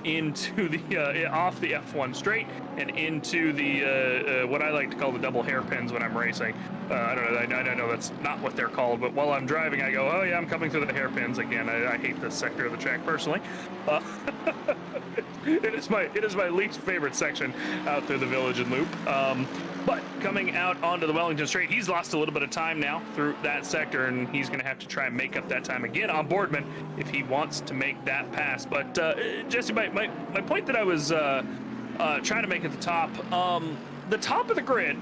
into the off the F1 straight and into the what I like to call the double hairpins when I'm racing. I don't know that's not what they're called, but while I'm driving, I go, oh yeah, I'm coming through the hairpins again. I hate this sector of the track personally. It is my least favorite section out through the village and loop. But coming out onto the Wellington Straight, he's lost a little bit of time now through that sector, and he's going to have to try and make up that time again on Boardman if he wants to make that pass. But Jesse, my point that I was trying to make at the top of the grid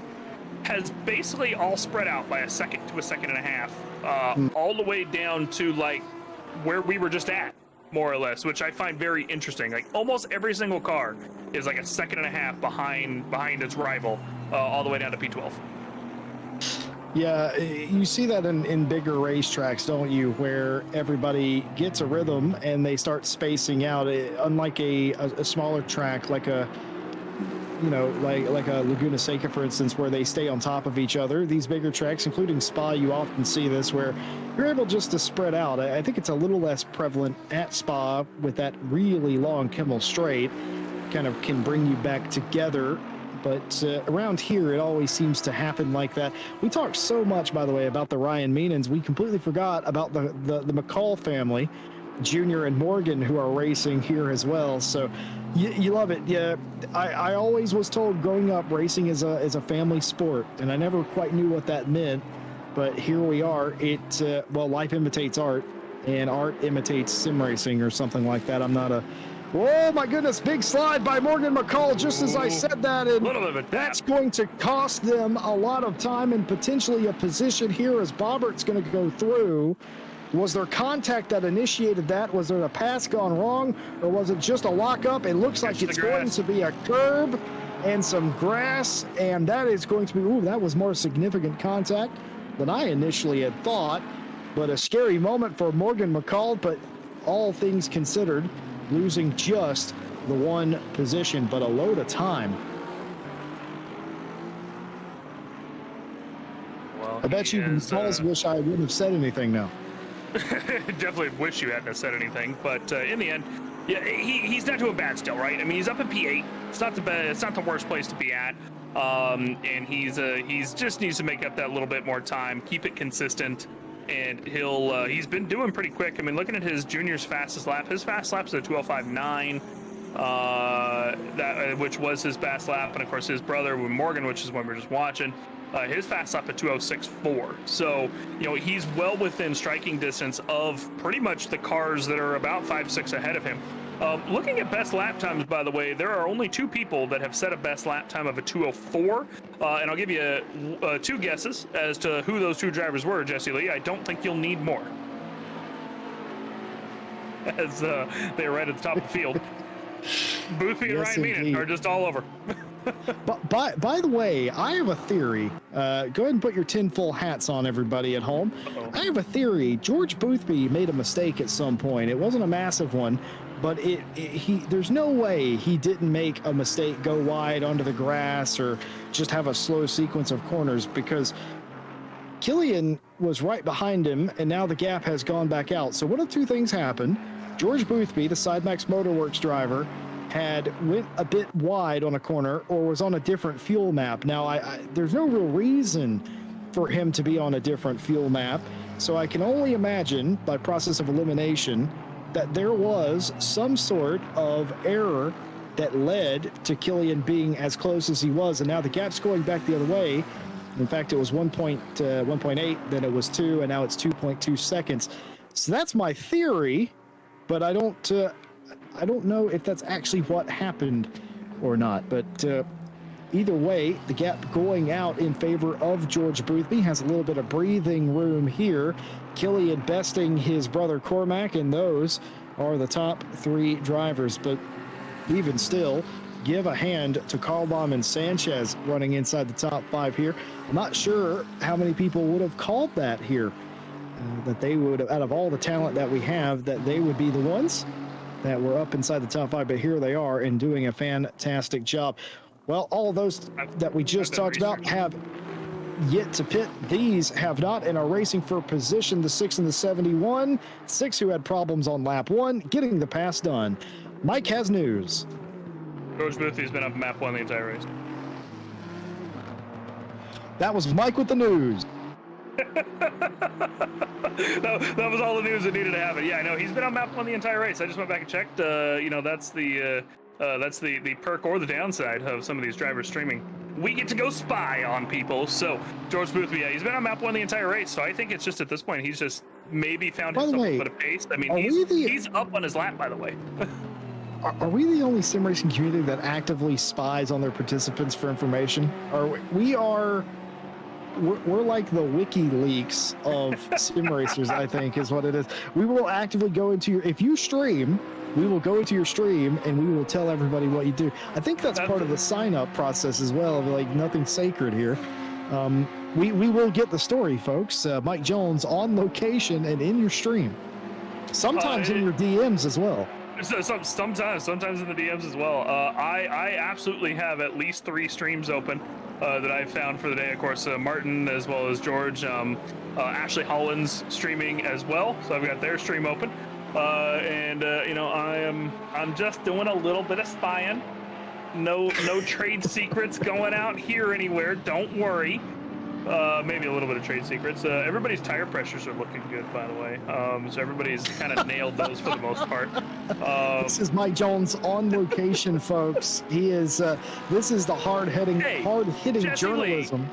has basically all spread out by a second to a second and a half, all the way down to like where we were just at, more or less, which I find very interesting. Like almost every single car is like a second and a half behind its rival, all the way down to P12. Yeah, you see that in bigger racetracks, don't you, where everybody gets a rhythm and they start spacing out. Unlike a smaller track like a like a Laguna Seca, for instance, where they stay on top of each other. These bigger tracks, including Spa, you often see this where you're able just to spread out. I think it's a little less prevalent at Spa with that really long Kimmel Straight. Kind of can bring you back together. But around here, it always seems to happen like that. We talked so much, by the way, about the Ryan Meenans. We completely forgot about the McCall family, Junior and Morgan, who are racing here as well. So you love it. Yeah, I always was told growing up racing is a family sport, and I never quite knew what that meant. But here we are. Life imitates art, and art imitates sim racing or something like that. I'm not a... Oh my goodness, big slide by Morgan McCall just as I said that, and that's going to cost them a lot of time and potentially a position here as Bobbert's going to go through. Was there contact that initiated that? Was there a pass gone wrong, or was it just a lockup? It looks like it's going to be a curb and some grass, and that is going to be, that was more significant contact than I initially had thought, but a scary moment for Morgan McCall, but all things considered, losing just the one position, but a load of time. Well, I bet you McCalls wish I wouldn't have said anything now. Definitely wish you hadn't have said anything, but in the end, yeah, he's not doing bad still, right? I mean, he's up in P8. It's not the worst place to be at, and he's just needs to make up that little bit more time, keep it consistent, and he's been doing pretty quick. I mean, looking at his junior's fastest lap, his fast lap's a 12:05.9. Which was his fast lap, and of course his brother Morgan, which is one we're just watching, his fast lap at 2:06.4. So he's well within striking distance of pretty much the cars that are about 5-6 ahead of him. Looking at best lap times, by the way, there are only 2 people that have set a best lap time of a 2:04, and I'll give you 2 guesses as to who those 2 drivers were. Jesse Lee, I don't think you'll need more, as they're right at the top of the field. Boothby and Ryan Meenan are just all over. But by the way, I have a theory. Go ahead and put your tinfoil hats on, everybody at home. I have a theory. George Boothby made a mistake at some point. It wasn't a massive one, but there's no way he didn't make a mistake, go wide onto the grass, or just have a slow sequence of corners, because Killian was right behind him, and now the gap has gone back out. So one of 2 things happened. George Boothby, the Sidemax Motorworks driver, went a bit wide on a corner, or was on a different fuel map. Now, there's no real reason for him to be on a different fuel map, so I can only imagine, by process of elimination, that there was some sort of error that led to Killian being as close as he was, and now the gap's going back the other way. In fact, it was 1.8, then it was 2, and now it's 2.2 seconds. So that's my theory. But I don't know if that's actually what happened or not. But either way, the gap going out in favor of George Boothby has a little bit of breathing room here. Killian besting his brother Cormac, and those are the top 3 drivers. But even still, give a hand to Carlbaum and Sanchez running inside the top 5 here. I'm not sure how many people would have called that here. That they would, out of all the talent that we have, that they would be the ones that were up inside the top 5, but here they are and doing a fantastic job. Well, all of those that we just talked about have yet to pit. These have not and are racing for position. The 6 and the 71, 6 who had problems on lap 1, getting the pass done. Mike has news. George Boothby's been up map 1 the entire race. That was Mike with the news. that was all the news that needed to happen. Yeah, I know he's been on map 1 the entire race. I just went back and checked. That's the perk or the downside of some of these drivers streaming. We get to go spy on people. So George Boothby, he's been on map 1 the entire race. So I think it's just at this point he's just maybe found himself a bit of pace. I mean, he's up on his lap, by the way. Are we the only sim racing community that actively spies on their participants for information? We're like the WikiLeaks of sim racers, I think, is what it is. We will actively go into if you stream, we will go into your stream and we will tell everybody what you do. I think that's part of the sign-up process as well. Like, nothing sacred here. We will get the story, folks. Mike Jones on location and in your stream. Sometimes in your DMs as well. Sometimes in the DMs as well. I absolutely have at least 3 streams open that I've found for the day. Of course, Martin as well as George, Ashley Holland's streaming as well. So I've got their stream open, I'm just doing a little bit of spying. No trade secrets going out here anywhere. Don't worry. Maybe a little bit of trade secrets. Everybody's tire pressures are looking good, by the way. So everybody's kind of nailed those for the most part. This is Mike Jones on location, folks. He is. This is the hard-hitting journalism.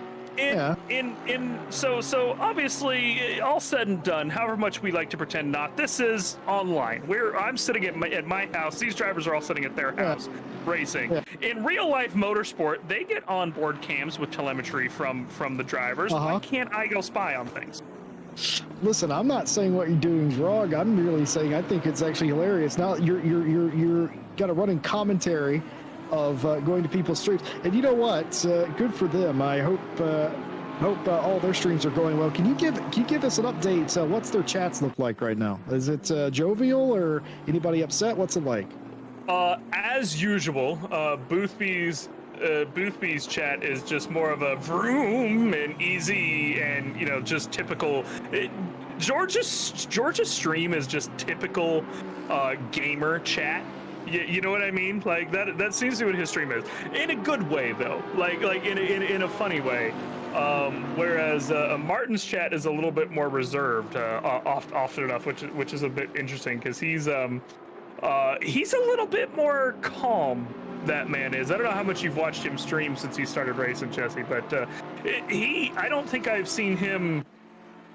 So obviously, all said and done, however much we like to pretend not, this is online. I'm sitting at my house. These drivers are all sitting at their house racing. In real life motorsport, they get onboard cams with telemetry from the drivers. Why can't I go spy on things? Listen, I'm not saying what you're doing is wrong. I'm really saying I think it's actually hilarious. Now you're got a running commentary of going to people's streams, and you know what? Good for them. I hope all their streams are going well. Can you give us an update? What's their chats look like right now? Is it jovial or anybody upset? What's it like? As usual, Boothby's chat is just more of a vroom and easy and just typical. George's stream is just typical gamer chat. You know what I mean? Like that seems to be what his stream is. In a good way, though. Like in a funny way. Whereas Martin's chat is a little bit more reserved, often enough, which is a bit interesting because he's a little bit more calm. That man is. I don't know how much you've watched him stream since he started racing, Jesse, but I don't think I've seen him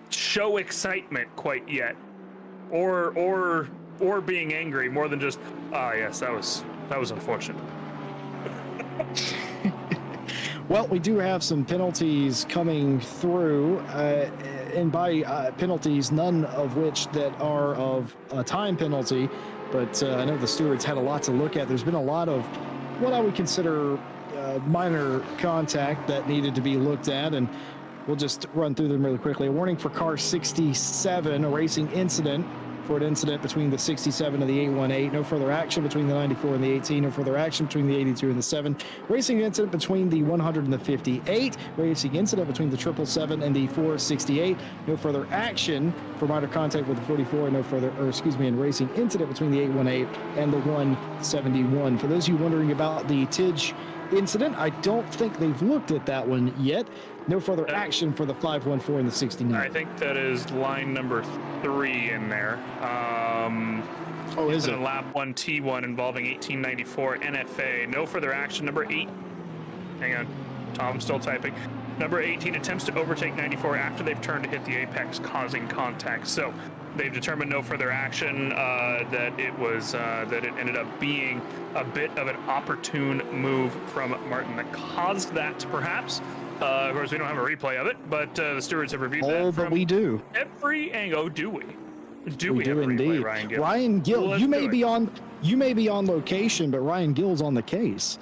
show excitement quite yet, or being angry more than just, yes, that was unfortunate. Well, we do have some penalties coming through, and by penalties, none of which that are of a time penalty, but I know the stewards had a lot to look at. There's been a lot of what I would consider minor contact that needed to be looked at, and we'll just run through them really quickly. A warning for car 67, a racing incident for an incident between the 67 and the 818. No further action between the 94 and the 18. No further action between the 82 and the 7. Racing incident between the 100 and the 58. Racing incident between the 777 and the 468. No further action for minor contact with the 44. No further, and racing incident between the 818 and the 171. For those of you wondering about the Tidge incident, I don't think they've looked at that one yet. No further action for the 514 and the 69. I think that is line number 3 in there. Is it? Lap 1 T1 involving 1894 NFA. No further action. Number 8. Hang on. Tom's still typing. Number 18 attempts to overtake 94 after they've turned to hit the apex, causing contact. So they've determined no further action. That it ended up being a bit of an opportune move from Martin that caused that, perhaps. Of course, we don't have a replay of it, but the stewards have reviewed that. Oh, but we do. Every angle. Do we? We have do a replay, indeed. Ryan Gill? Ryan Gill, Well, you may be on location, but Ryan Gill's on the case.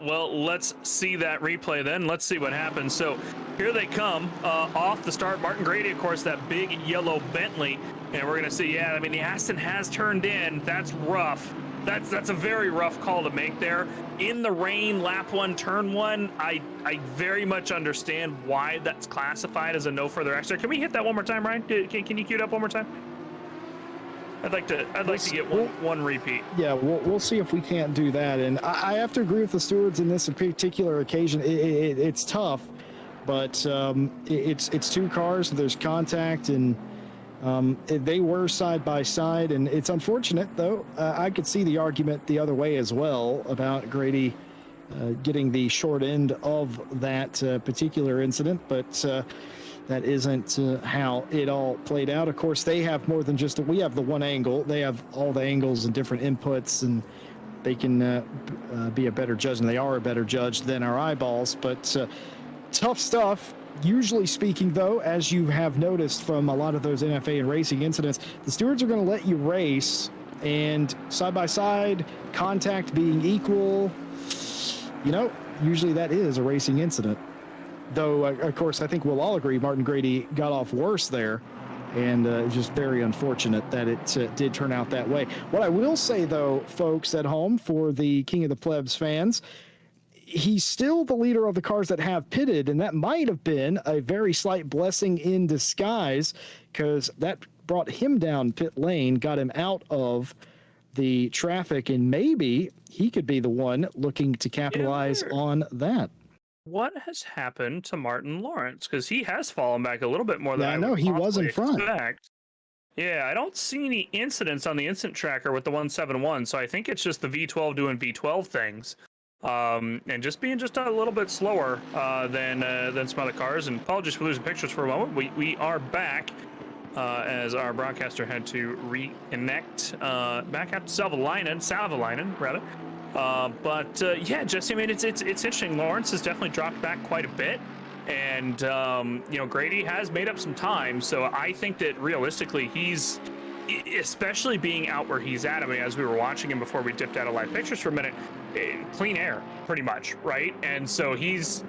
Well, let's see that replay then. Let's see what happens. So here they come off the start. Martin Grady, of course, that big yellow Bentley. And we're going to see, yeah, I mean, the Aston has turned in. That's rough. That's a very rough call to make there. In the rain, lap 1, turn 1, I very much understand why that's classified as a no further action. Can we hit that one more time, Ryan? Can you cue it up one more time? I'd like to get one repeat. Yeah, we'll see if we can't do that. And I have to agree with the stewards in this particular occasion. It's tough, but it's two cars. So there's contact, and they were side by side. And it's unfortunate, though. I could see the argument the other way as well about Grady getting the short end of that particular incident, but that isn't how it all played out. Of course, they have more than just we have the one angle. They have all the angles and different inputs, and they can be a better judge, and they are a better judge than our eyeballs. But tough stuff. Usually speaking, though, as you have noticed from a lot of those NFA and racing incidents, the stewards are going to let you race, and side by side, contact being equal, usually that is a racing incident. Though, of course, I think we'll all agree Martin Grady got off worse there, and just very unfortunate that it did turn out that way. What I will say, though, folks at home, for the King of the Plebs fans, he's still the leader of the cars that have pitted, and that might have been a very slight blessing in disguise, because that brought him down pit lane, got him out of the traffic, and maybe he could be the one looking to capitalize on that. What has happened to Martin Lawrence? Because he has fallen back a little bit more than I know. He was in front. Yeah, I don't see any incidents on the instant tracker with the 171, so I think it's just the V12 doing V12 things, and just being just a little bit slower than some other cars. And apologies for losing pictures for a moment. We are back as our broadcaster had to reconnect back out to Savalainen, rather. Yeah, Jesse, I mean, it's interesting. Lawrence has definitely dropped back quite a bit, and Grady has made up some time. So I think that realistically, he's, especially being out where he's at. I mean, as we were watching him before we dipped out of live pictures for a minute, clean air, pretty much, right? And so he's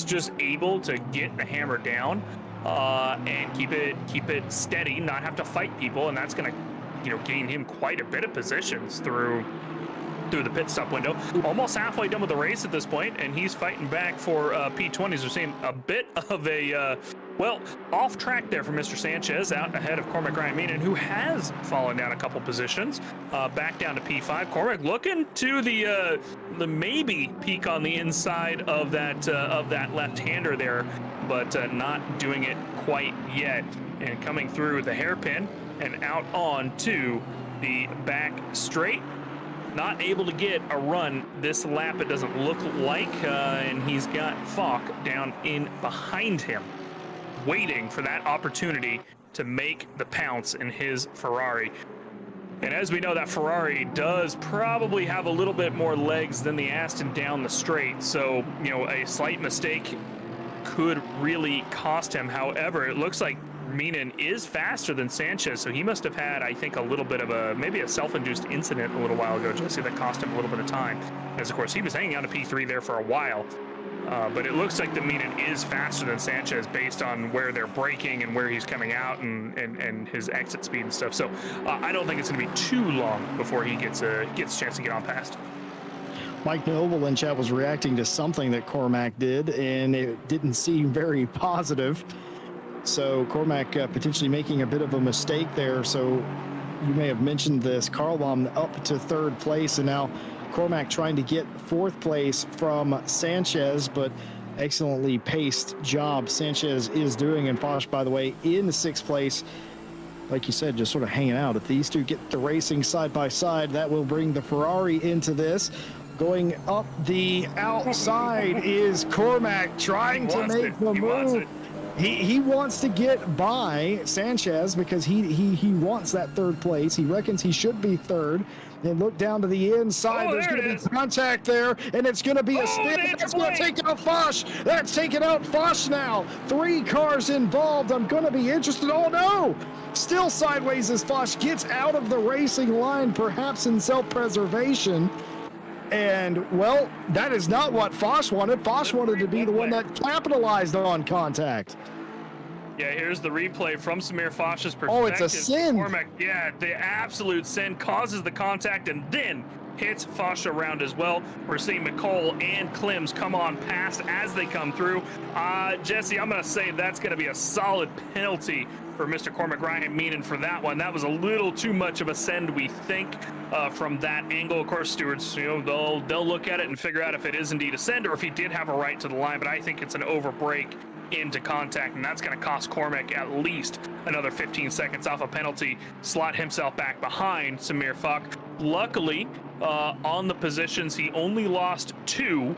just able to get the hammer down and keep it steady, not have to fight people, and that's going to gain him quite a bit of positions through the pit stop window. Almost halfway done with the race at this point, and he's fighting back for P20s. We're seeing a bit of a Well, off track there for Mr. Sanchez, out ahead of Cormac Ryan Meenan, who has fallen down a couple positions, back down to P5. Cormac looking to the maybe peak on the inside of that left-hander there, but not doing it quite yet. And coming through the hairpin and out on to the back straight. Not able to get a run this lap, it doesn't look like, and he's got Falk down in behind him, waiting for that opportunity to make the pounce in his Ferrari. And as we know, that Ferrari does probably have a little bit more legs than the Aston down the straight, so, you know, a slight mistake could really cost him. However, it looks like Meenan is faster than Sanchez, so he must have had, I think, a little bit of maybe a self-induced incident a little while ago, Jesse, that cost him a little bit of time. As, of course, he was hanging on to P3 there for a while. But it looks like the Meenan is faster than Sanchez based on where they're braking and where he's coming out and his exit speed and stuff. So I don't think it's going to be too long before he gets a chance to get on past. Mike Noble in chat was reacting to something that Cormac did, and it didn't seem very positive. So Cormac potentially making a bit of a mistake there. So you may have mentioned this. Karlbaum up to third place, and now Cormac trying to get fourth place from Sanchez, but excellently paced job Sanchez is doing. And Foch, by the way, in sixth place, like you said, just sort of hanging out. If these two get the racing side by side, that will bring the Ferrari into this. Going up the outside is Cormac trying to make the move. He wants to get by Sanchez because he wants that third place. He reckons he should be third. And look down to the inside. There's going to be contact there, and it's going to be a spin. That's going to take out Foch. That's taking out Foch now. 3 cars involved. I'm going to be interested. Oh, no. Still sideways as Foch gets out of the racing line, perhaps in self-preservation. And, well, that is not what Foch wanted. Foch wanted to be the one that capitalized on contact. Yeah, here's the replay from Samir Foch's perspective. Oh, it's a sin. Cormac, yeah, the absolute sin, causes the contact and then hits Foch around as well. We're seeing McCall and Klims come on past as they come through. Jesse, I'm going to say that's going to be a solid penalty for Mr. Cormac Ryan Meenan for that one. That was a little too much of a send, we think, from that angle. Of course, stewards, you know, they'll look at it and figure out if it is indeed a send or if he did have a right to the line, but I think it's an overbreak into contact, and that's going to cost Cormac at least another 15 seconds off a penalty, slot himself back behind Samir Foch. Luckily, on the positions, he only lost 2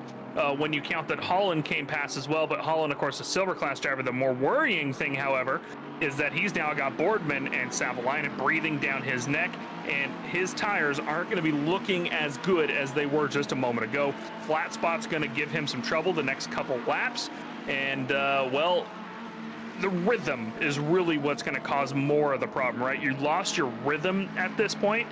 when you count that Holland came past as well, but Holland, of course, a silver class driver. The more worrying thing, however, is that he's now got Boardman and Savalainen breathing down his neck, and his tires aren't going to be looking as good as they were just a moment ago. Flat spot's going to give him some trouble the next couple laps. And, well, the rhythm is really what's going to cause more of the problem, right? You lost your rhythm at this point,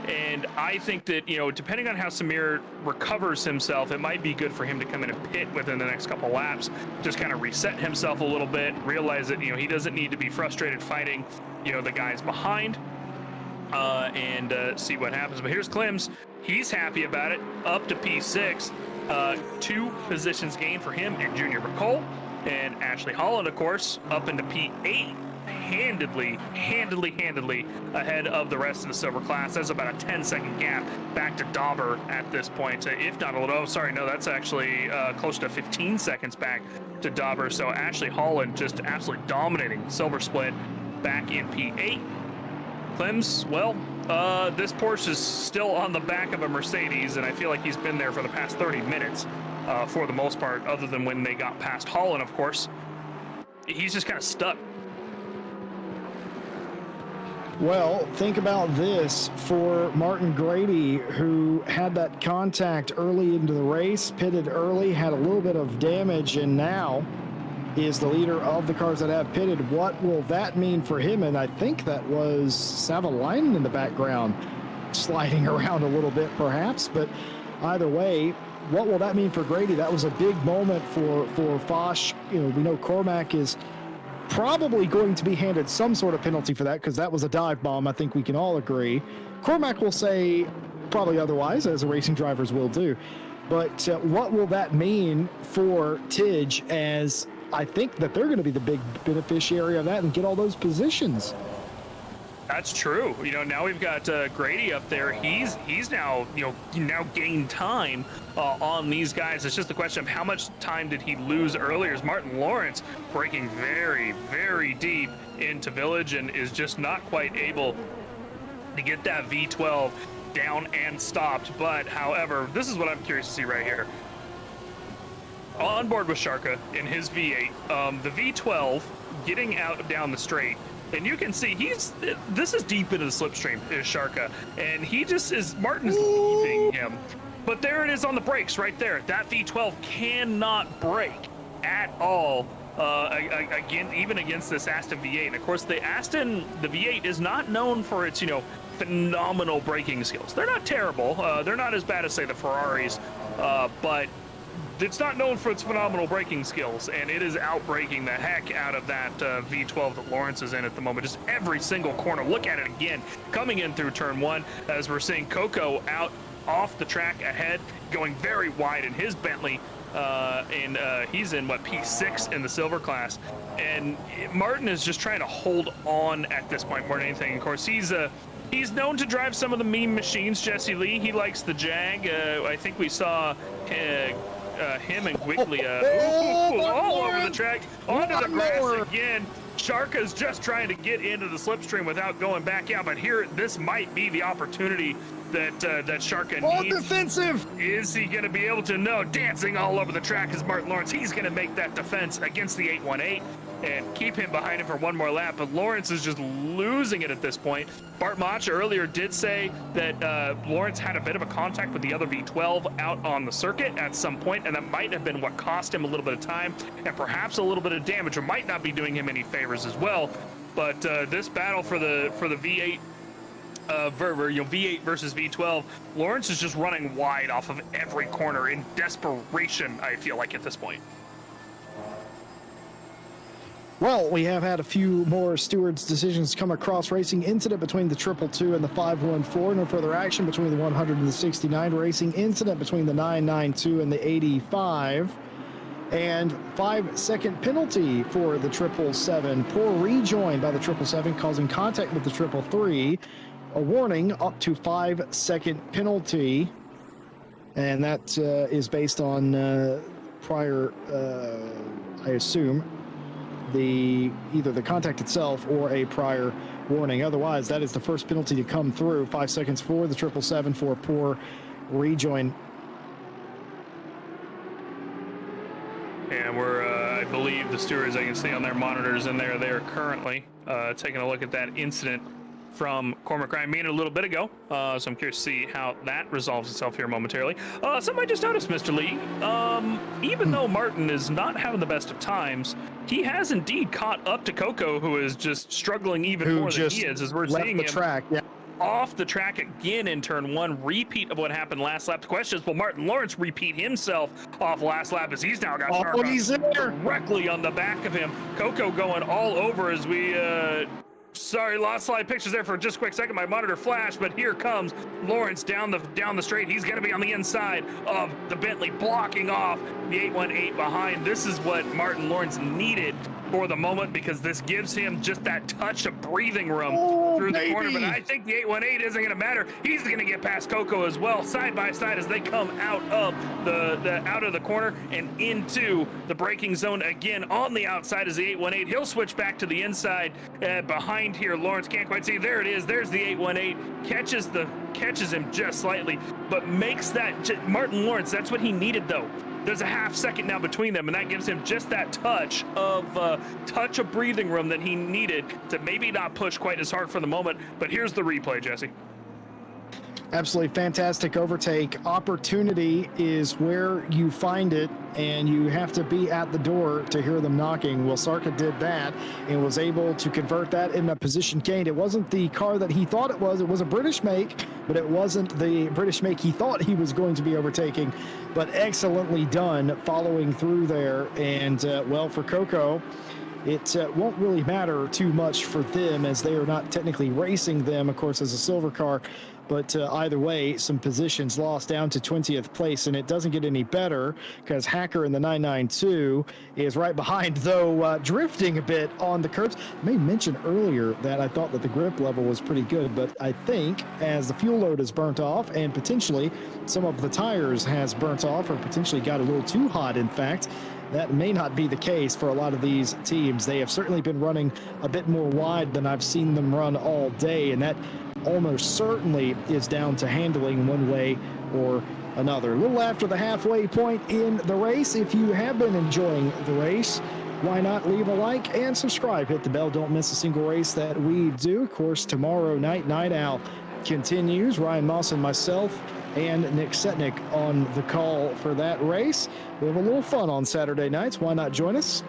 and I think that, you know, depending on how Samir recovers himself, it might be good for him to come in and pit within the next couple laps, just kind of reset himself a little bit, realize that, you know, he doesn't need to be frustrated fighting, you know, the guys behind, and see what happens. But here's Klims. He's happy about it, up to P6. 2 positions gained for him and Junior McCole, and Ashley Holland, of course, up into P8, handedly ahead of the rest of the silver class. That's about a 10-second gap back to Dauber at this point, if not a little. Oh, sorry, no, that's actually close to 15 seconds back to Dauber. So Ashley Holland just absolutely dominating silver split back in P8. Klims, well, this Porsche is still on the back of a Mercedes, and I feel like he's been there for the past 30 minutes for the most part, other than when they got past Holland, of course. He's just kind of stuck. Well, think about this for Martin Grady, who had that contact early into the race, pitted early, had a little bit of damage, and now is the leader of the cars that have pitted. What will that mean for him? And I think that was Savalainen in the background sliding around a little bit perhaps, but either way, what will that mean for Grady? That was a big moment for Foch. You know, we know Cormac is probably going to be handed some sort of penalty for that because that was a dive bomb. I think we can all agree. Cormac will say probably otherwise, as the racing drivers will do. But what will that mean for Tidge as I think that they're going to be the big beneficiary of that and get all those positions. That's true. Now we've got Grady up there. He's now, now gained time on these guys. It's just a question of how much time did he lose earlier. As Martin Lawrence breaking very, very deep into Village and is just not quite able to get that V12 down and stopped. But however, this is what I'm curious to see right here. On board with Sharka in his V8, the V12 getting out down the straight. And you can see this is deep into the slipstream, is Sharka. And Martin is leaving him. But there it is on the brakes right there. That V12 cannot brake at all, even against this Aston V8. And of course, the V8 is not known for its, phenomenal braking skills. They're not terrible. They're not as bad as, say, the Ferraris, but it's not known for its phenomenal braking skills, and it is outbraking the heck out of that V12 that Lawrence is in at the moment. Just every single corner. Look at it again, coming in through turn one, as we're seeing Coco out off the track ahead, going very wide in his Bentley, and he's in, P6 in the silver class. And Martin is just trying to hold on at this point more than anything. Of course, he's known to drive some of the meme machines, Jesse Lee. He likes the Jag. I think we saw him and Quigley all over the track, onto the grass again. Sharka's just trying to get into the slipstream without going back out, but here, this might be the opportunity that Sharka needs. Defensive! Is he going to be able to? No, dancing all over the track is Martin Lawrence. He's going to make that defense against the 818 and keep him behind him for one more lap, but Lawrence is just losing it at this point. Bart Mach earlier did say that Lawrence had a bit of a contact with the other V12 out on the circuit at some point, and that might have been what cost him a little bit of time and perhaps a little bit of damage, or might not be doing him any favors as well. But this battle for the V8, V8 versus V12, Lawrence is just running wide off of every corner in desperation, I feel like, at this point. Well, we have had a few more stewards' decisions come across. Racing incident between the 222 and the 514. No further action between the 100 and the 69. Racing incident between the 992 and the 85. And 5-second penalty for the 777. Poor rejoin by the 777, causing contact with the 333. A warning, up to 5-second penalty. And that is based on prior, I assume, either the contact itself or a prior warning. Otherwise, that is the first penalty to come through. 5 seconds for the 777 for a poor rejoin. And we're, I believe the stewards, I can see on their monitors in there, they're currently taking a look at that incident from Cormac Ryan Mean a little bit ago. So I'm curious to see how that resolves itself here momentarily. Something I just noticed, Mr. Lee, even though Martin is not having the best of times, he has indeed caught up to Coco, who is just struggling even more than he is, as we're seeing him track. Yeah. Off the track again in turn one. Repeat of what happened last lap. The question is, will Martin Lawrence repeat himself off last lap, as he's now got he's in there directly on the back of him. Coco going all over as we sorry, lost slide pictures there for just a quick second. My monitor flashed, but here comes Lawrence down the straight. He's going to be on the inside of the Bentley, blocking off the 818 behind. This is what Martin Lawrence needed for the moment, because this gives him just that touch of breathing room through the corner. But I think the 818 isn't going to matter. He's going to get past Coco as well, side by side, as they come out of the corner and into the braking zone again. On the outside is the 818. He'll switch back to the inside behind here. Lawrence can't quite see. There it is. There's the 818. Catches him just slightly, but makes that Martin Lawrence. That's what he needed, though. There's a half second now between them, and that gives him just that touch of breathing room that he needed to maybe not push quite as hard for the moment. But here's the replay, Jesse. Absolutely fantastic overtake. Opportunity is where you find it, and you have to be at the door to hear them knocking. Well, Sarka did that and was able to convert that in a position gained. It wasn't the car that he thought it was. It was a British make, but it wasn't the British make he thought he was going to be overtaking. But excellently done following through there. And, well, for Coco, it won't really matter too much for them as they are not technically racing them, of course, as a silver car. But either way, some positions lost down to 20th place, and it doesn't get any better because Hacker in the 992 is right behind, though drifting a bit on the curbs. I may mention earlier that I thought that the grip level was pretty good, but I think as the fuel load is burnt off and potentially some of the tires has burnt off or potentially got a little too hot, in fact, that may not be the case for a lot of these teams. They have certainly been running a bit more wide than I've seen them run all day, and that almost certainly is down to handling one way or another. A little after the halfway point in the race. If you have been enjoying the race, why not leave a like and subscribe? Hit the bell. Don't miss a single race that we do. Of course, tomorrow night, Night Owl continues. Ryan Moss and myself and Nick Setnick on the call for that race. We have a little fun on Saturday nights. Why not join us?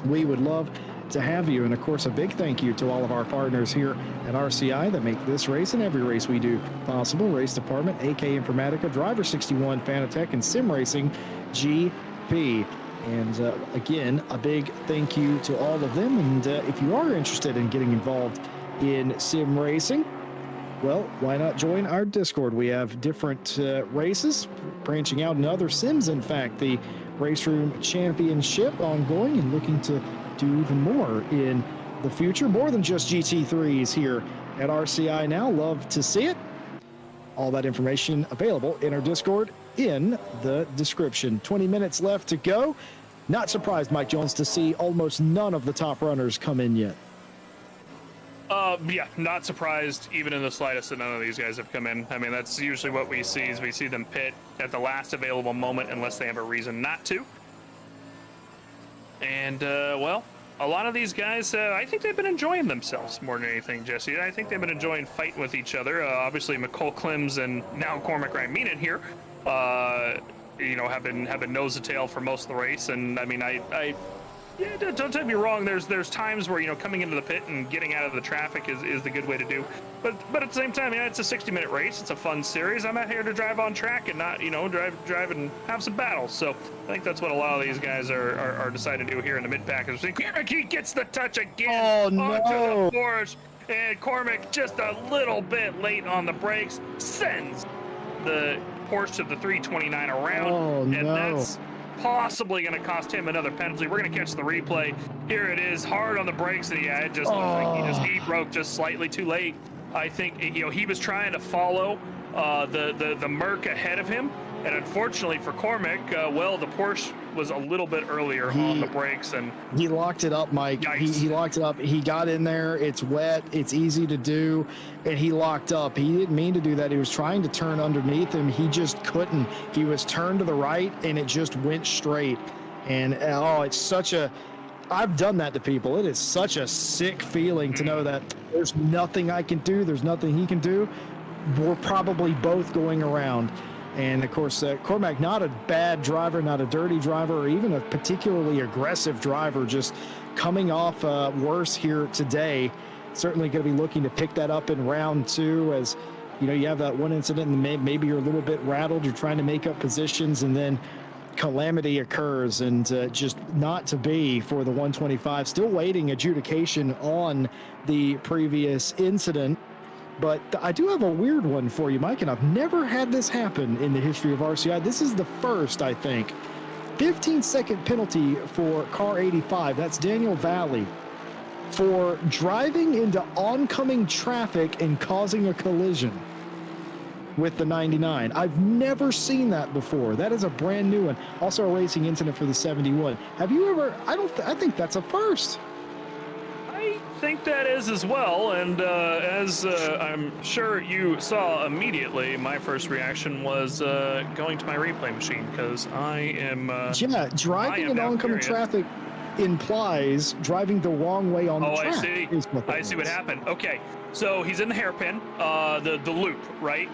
We would love to have you. And of course, a big thank you to all of our partners here at RCI that make this race and every race we do possible. Race Department, AK Informatica, Driver 61, Fanatec, and Sim Racing GP. And again, a big thank you to all of them. And if you are interested in getting involved in sim racing, well, why not join our Discord? We have different races branching out in other sims. In fact, the Race Room Championship ongoing and looking to do even more in the future. More than just GT3s here at RCI now. Love to see it. All that information available in our Discord in the description. 20 minutes left to go. Not surprised, Mike Jones, to see almost none of the top runners come in yet. Yeah, not surprised even in the slightest that none of these guys have come in. I mean, that's usually what we see is we see them pit at the last available moment unless they have a reason not to. And, well, a lot of these guys, I think they've been enjoying themselves more than anything, Jesse. I think they've been enjoying fighting with each other. Obviously, McCall Klims and now Cormac Raiminen here, you know, have been nose to tail for most of the race. And, I mean, yeah, don't take me wrong. There's times where, you know, coming into the pit and getting out of the traffic is the good way to do. But at the same time, yeah, it's a 60-minute race. It's a fun series. I'm out here to drive on track and not, you know, drive and have some battles. So I think that's what a lot of these guys are deciding to do here in the mid-pack. He gets the touch again onto the Porsche, and Cormac just a little bit late on the brakes sends the Porsche to the 329 around, and that's possibly going to cost him another penalty. We're going to catch the replay. Here it is, hard on the brakes, and yeah, it just looks like he broke just slightly too late. I think, you know, he was trying to follow the Merc ahead of him, and unfortunately for Cormac, well, the Porsche was a little bit earlier on the brakes, and he locked it up, Mike. He locked it up. He got in there. It's wet. It's easy to do, and he locked up. He didn't mean to do that. He was trying to turn underneath him. He just couldn't. He was turned to the right, and it just went straight. And it's such a. I've done that to people. It is such a sick feeling to know that there's nothing I can do. There's nothing he can do. We're probably both going around. And of course, Cormac, not a bad driver, not a dirty driver, or even a particularly aggressive driver, just coming off worse here today. Certainly going to be looking to pick that up in round two, as you know, you have that one incident and maybe you're a little bit rattled, you're trying to make up positions, and then calamity occurs, and just not to be for the 125. Still waiting adjudication on the previous incident. But I do have a weird one for you, Mike, and I've never had this happen in the history of RCI. This is the first, I think. 15-second penalty for car 85. That's Daniel Valley for driving into oncoming traffic and causing a collision with the 99. I've never seen that before. That is a brand new one. Also a racing incident for the 71. Have you ever? I think that's a first. I think that is as well, and as I'm sure you saw immediately, my first reaction was going to my replay machine, because I am driving in oncoming traffic implies driving the wrong way on the track. I see what happened. Okay, so he's in the hairpin, the loop, right?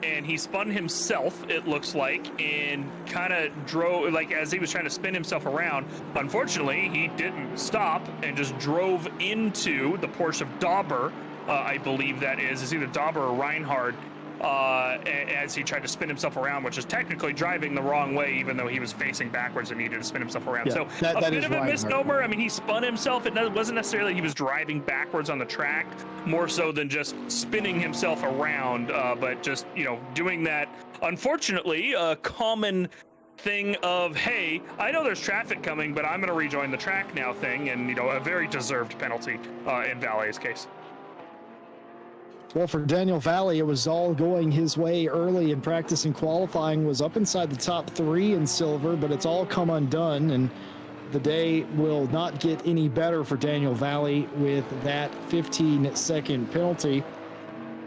And he spun himself, it looks like, and kind of drove, like, as he was trying to spin himself around. Unfortunately, he didn't stop and just drove into the Porsche of Dauber, I believe that is. It's either Dauber or Reinhard. as he tried to spin himself around, which is technically driving the wrong way, even though he was facing backwards and needed to spin himself around. Yeah, So that a bit is of a right, misnomer. I mean, he spun himself. It wasn't necessarily he was driving backwards on the track, more so than just spinning himself around, but just, doing that, unfortunately, a common thing of, hey, I know there's traffic coming, but I'm going to rejoin the track now thing, and, a very deserved penalty in Valley's case. Well, for Daniel Valley, it was all going his way early in practice and qualifying, was up inside the top 3 in silver, but it's all come undone, and the day will not get any better for Daniel Valley with that 15-second penalty.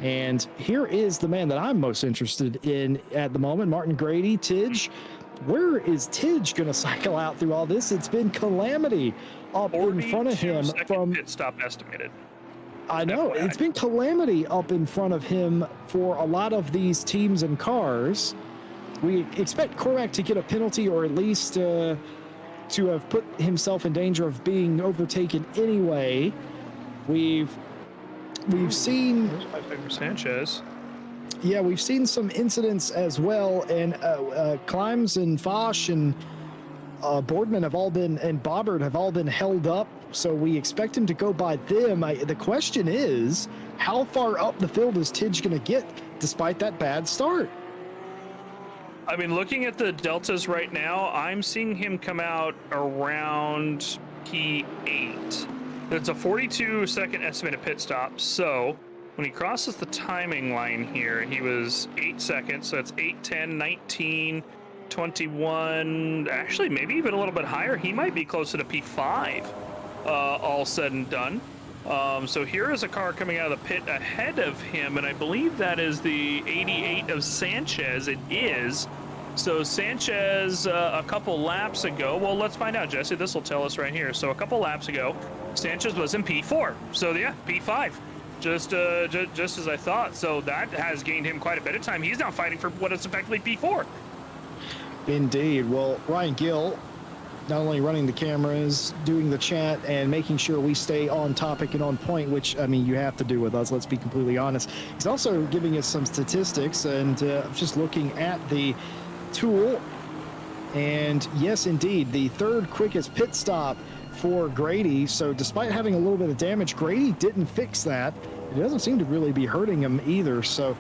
And here is the man that I'm most interested in at the moment, Martin Grady, Tidge. Where is Tidge going to cycle out through all this? It's been calamity up in front of him from pit stop estimated. I know. It's been calamity up in front of him for a lot of these teams and cars. We expect Cormac to get a penalty, or at least to have put himself in danger of being overtaken anyway. We've seen my favorite Sanchez. Yeah, we've seen some incidents as well, and Climbs and Foch and Boardman have all been, and Bobbert have all been held up, so we expect him to go by them. The question is, how far up the field is Tidge going to get despite that bad start? I mean, looking at the deltas right now, I'm seeing him come out around P8. It's a 42-second estimated pit stop, so when he crosses the timing line here, he was 8 seconds, so it's 8, 10, 19, 21, actually maybe even a little bit higher. He might be closer to P5, all said and done. So here is a car coming out of the pit ahead of him, and I believe that is the 88 of Sanchez. It is. So Sanchez, a couple laps ago, well, let's find out, Jesse. This will tell us right here. So a couple laps ago, Sanchez was in P4. So yeah, P5. Just as I thought. So that has gained him quite a bit of time. He's now fighting for what is effectively P4. Indeed. Well, Ryan Gill, not only running the cameras, doing the chat, and making sure we stay on topic and on point, which, I mean, you have to do with us, let's be completely honest. He's also giving us some statistics, and just looking at the tool, and yes, indeed, the third quickest pit stop for Grady. So despite having a little bit of damage, Grady didn't fix that. It doesn't seem to really be hurting him either. So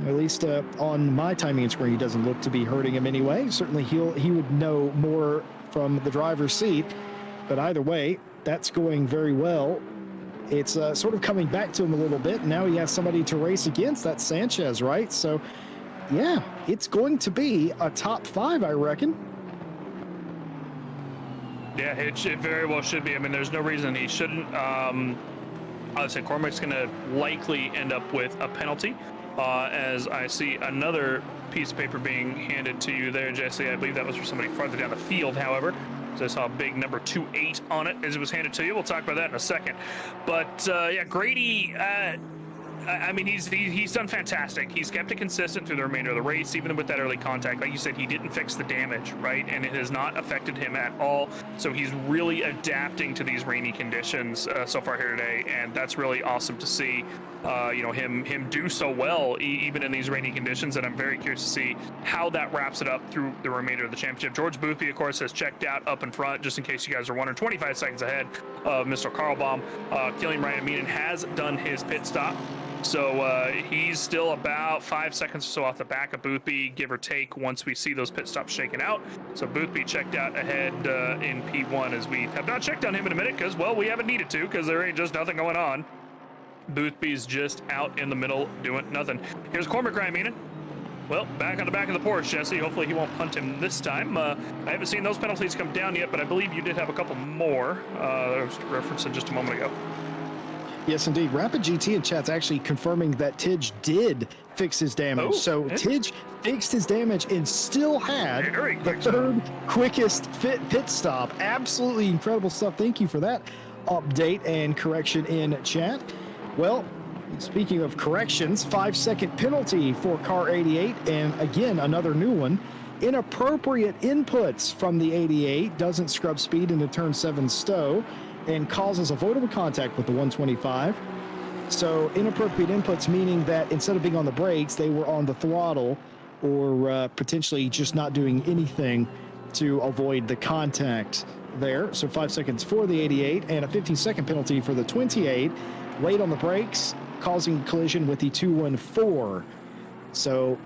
at least on my timing screen, he doesn't look to be hurting him anyway. Certainly he would know more from the driver's seat, but either way, that's going very well. It's sort of coming back to him a little bit. Now he has somebody to race against. That's Sanchez, right? So yeah, it's going to be a top 5, I reckon. Yeah, it very well should be. I mean, there's no reason he shouldn't. I would say Cormac's going to likely end up with a penalty, as I see another piece of paper being handed to you there, Jesse. I believe that was for somebody farther down the field, however. So I saw a big number 28 on it as it was handed to you. We'll talk about that in a second. But yeah, Grady, I mean, he's done fantastic. He's kept it consistent through the remainder of the race, even with that early contact. Like you said, he didn't fix the damage, right? And it has not affected him at all. So he's really adapting to these rainy conditions so far here today, and that's really awesome to see. Him do so well even in these rainy conditions, and I'm very curious to see how that wraps it up through the remainder of the championship. George Boothby, of course, has checked out up in front, just in case you guys are wondering, 25 seconds ahead of Mr. Karlbaum. Killian Ryan Meenan has done his pit stop. So he's still about 5 seconds or so off the back of Boothby, give or take, once we see those pit stops shaken out. So Boothby checked out ahead in P1, as we have not checked on him in a minute because, well, we haven't needed to because there ain't just nothing going on. Boothby's just out in the middle doing nothing. Here's Cormac Ryan Meenan. Well, back on the back of the Porsche, Jesse. Hopefully he won't punt him this time. I haven't seen those penalties come down yet, but I believe you did have a couple more. That was referenced just a moment ago. Yes, indeed. Rapid GT in chat's actually confirming that Tidge did fix his damage. So Tidge fixed his damage and still had the third quickest pit stop. Absolutely incredible stuff. Thank you for that update and correction in chat. Well, speaking of corrections, 5-second penalty for car 88, and again, another new one. Inappropriate inputs from the 88, doesn't scrub speed into turn 7 Stowe, and causes avoidable contact with the 125. So inappropriate inputs, meaning that instead of being on the brakes, they were on the throttle or potentially just not doing anything to avoid the contact there. So 5 seconds for the 88 and a 15-second penalty for the 28. Late on the brakes, causing collision with the 214. So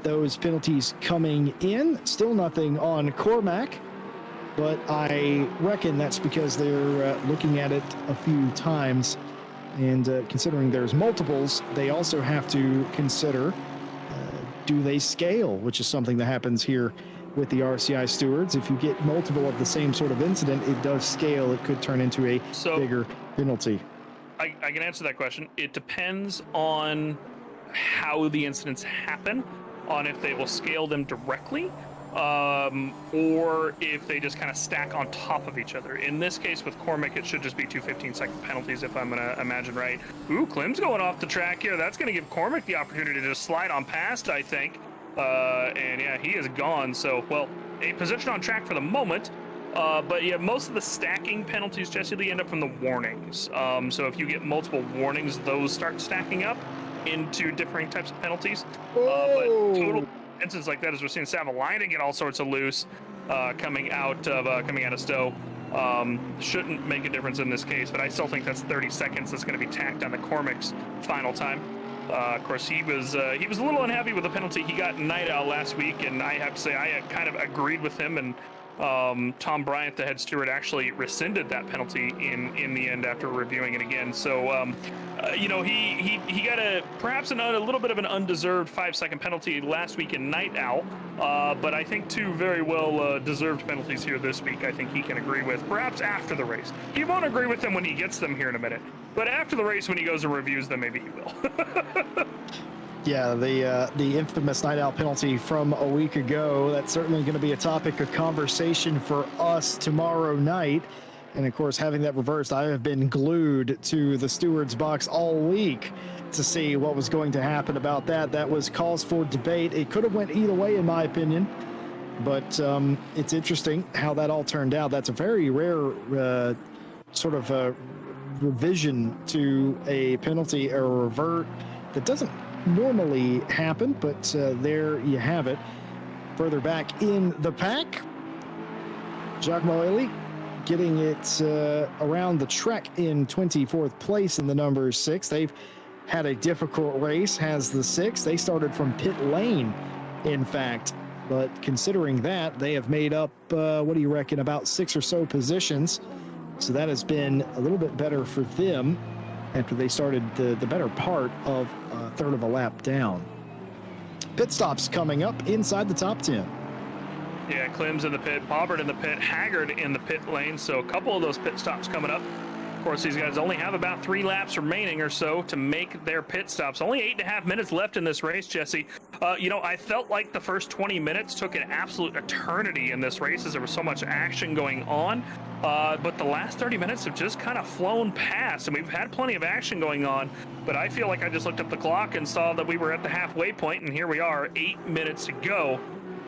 those penalties coming in, still nothing on Cormac, but I reckon that's because they're looking at it a few times. And considering there's multiples, they also have to consider, do they scale, which is something that happens here with the RCI stewards. If you get multiple of the same sort of incident, it does scale. It could turn into a bigger penalty. I can answer that question. It depends on how the incidents happen, on if they will scale them directly, or if they just kind of stack on top of each other. In this case with Cormac, it should just be two 15-second penalties, if I'm going to imagine right. Ooh, Clem's going off the track here. That's going to give Cormac the opportunity to just slide on past, I think. And yeah, he is gone. So, well, a position on track for the moment. But yeah, most of the stacking penalties, Jesse Lee, end up from the warnings. So if you get multiple warnings, those start stacking up into differing types of penalties. But total instances like that, as we're seeing Savalainen get all sorts of loose coming out of Stowe, shouldn't make a difference in this case. But I still think that's 30 seconds that's going to be tacked on the Cormac's final time. Of course, he was a little unhappy with the penalty he got in Night Owl last week, and I have to say I kind of agreed with him. And Tom Bryant, the head steward, actually rescinded that penalty in the end after reviewing it again. So, you know, he got perhaps a little bit of an undeserved 5-second penalty last week in Night Owl, but I think two very well deserved penalties here this week. I think he can agree with, perhaps after the race. He won't agree with them when he gets them here in a minute, but after the race when he goes and reviews them, maybe he will. Yeah, the infamous Night Owl penalty from a week ago, that's certainly going to be a topic of conversation for us tomorrow night. And of course, having that reversed, I have been glued to the steward's box all week to see what was going to happen about that. That was cause for debate. It could have went either way, in my opinion. But it's interesting how that all turned out. That's a very rare sort of revision to a penalty or a revert that doesn't normally happen, but there you have it. Further back in the pack, Giacomo Elie getting it around the track in 24th place in the number 6. They've had a difficult race, has the 6. They started from pit lane, in fact, but considering that, they have made up, what do you reckon, about 6 or so positions. So that has been a little bit better for them after they started the better part of a third of a lap down. Pit stops coming up inside the top 10. Yeah, Clem's in the pit, Bobbert in the pit, Haggard in the pit lane, so a couple of those pit stops coming up. Of course, these guys only have about 3 laps remaining or so to make their pit stops. Only 8.5 minutes left in this race, Jesse. You know, I felt like the first 20 minutes took an absolute eternity in this race as there was so much action going on. But the last 30 minutes have just kind of flown past, and we've had plenty of action going on. But I feel like I just looked up the clock and saw that we were at the halfway point, and here we are, 8 minutes to go.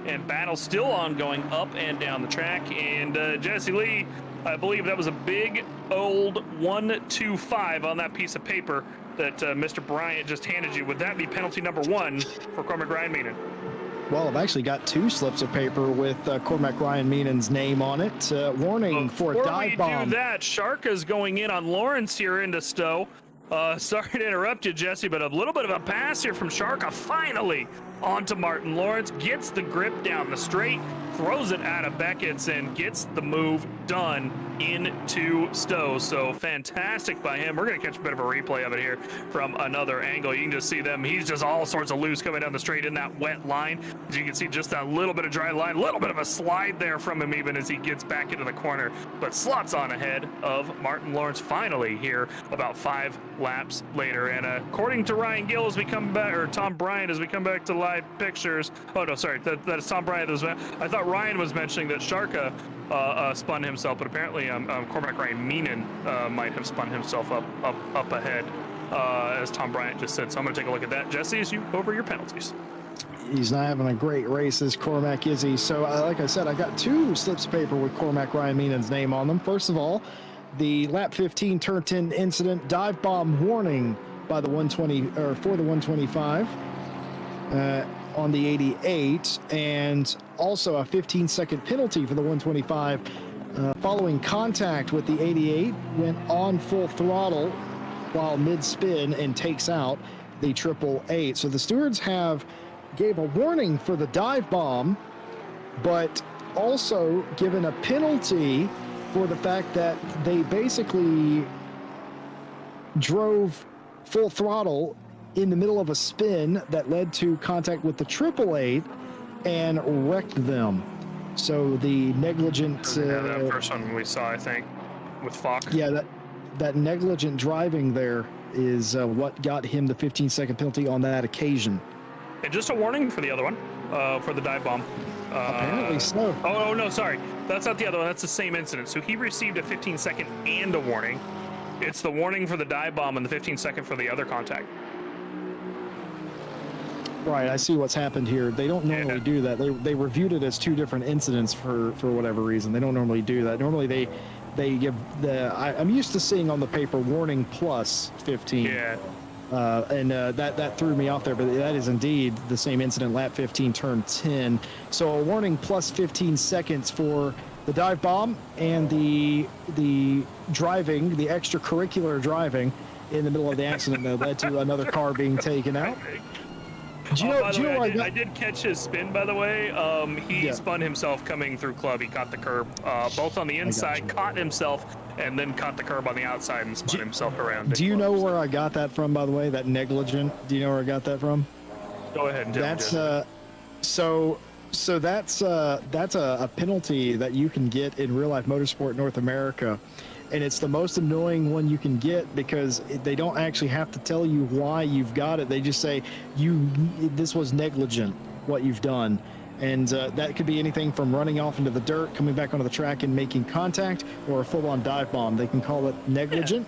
And battle's still ongoing up and down the track. And Jesse Lee, I believe that was a big old 1-2-5 on that piece of paper that Mr. Bryant just handed you. Would that be penalty number 1 for Cormac Ryan Meenan? Well, I've actually got 2 slips of paper with Cormac Ryan Meenan's name on it. Warning for a dive bomb. Before we do that, Sharka's going in on Lawrence here into Stowe. Sorry to interrupt you, Jesse, but a little bit of a pass here from Sharka. Finally onto Martin Lawrence, gets the grip down the straight, throws it out of Beckett's, and gets the move done into Stowe. So fantastic by him. We're going to catch a bit of a replay of it here from another angle. You can just see them. He's just all sorts of loose coming down the straight in that wet line. As you can see, just that little bit of dry line, a little bit of a slide there from him even as he gets back into the corner, but slots on ahead of Martin Lawrence finally here about 5 laps later. And according to Ryan Gill, as we come back, or Tom Bryant, as we come back to live pictures. Oh no, sorry, that is Tom Bryant. I thought Ryan was mentioning that Sharka spun himself, but apparently Cormac Ryan Meenan might have spun himself up ahead, as Tom Bryant just said. So I'm going to take a look at that. Jesse, as you go over your penalties. He's not having a great race, as Cormac is he. So like I said, I got 2 slips of paper with Cormac Ryan Meenan's name on them. First of all, the lap 15 turn 10 incident, dive bomb warning by the 120 or for the 125 on the 88, and also a 15-second penalty for the 125 following contact with the 88, went on full throttle while mid-spin and takes out the 888. So the stewards gave a warning for the dive bomb, but also given a penalty for the fact that they basically drove full throttle in the middle of a spin that led to contact with the 888 and wrecked them. So the negligent... that first one we saw, I think, with Falk. Yeah, that negligent driving there is what got him the 15-second penalty on that occasion. And just a warning for the other one, for the dive bomb. Apparently so. Oh, no, sorry. That's not the other one. That's the same incident. So he received a 15-second and a warning. It's the warning for the dive bomb and the 15-second for the other contact. Right, I see what's happened here. They don't normally do that. They reviewed it as two different incidents for whatever reason. They don't normally do that. Normally they give I'm used to seeing on the paper warning plus 15. Yeah. That threw me off there, but that is indeed the same incident, lap 15, turn 10. So a warning plus 15 seconds for the dive bomb and the driving, the extracurricular driving in the middle of the accident that led to another car being taken out. I did catch his spin, by the way. He spun himself coming through club. He caught the curb, both on the inside, caught himself, and then caught the curb on the outside and spun himself around. Do you know where I got that from, by the way? That negligent? Do you know where I got that from? Go ahead and tell me. So that's a penalty that you can get in real life motorsport North America. And it's the most annoying one you can get because they don't actually have to tell you why you've got it. They just say this was negligent, what you've done. And that could be anything from running off into the dirt, coming back onto the track and making contact, or a full-on dive bomb. They can call it negligent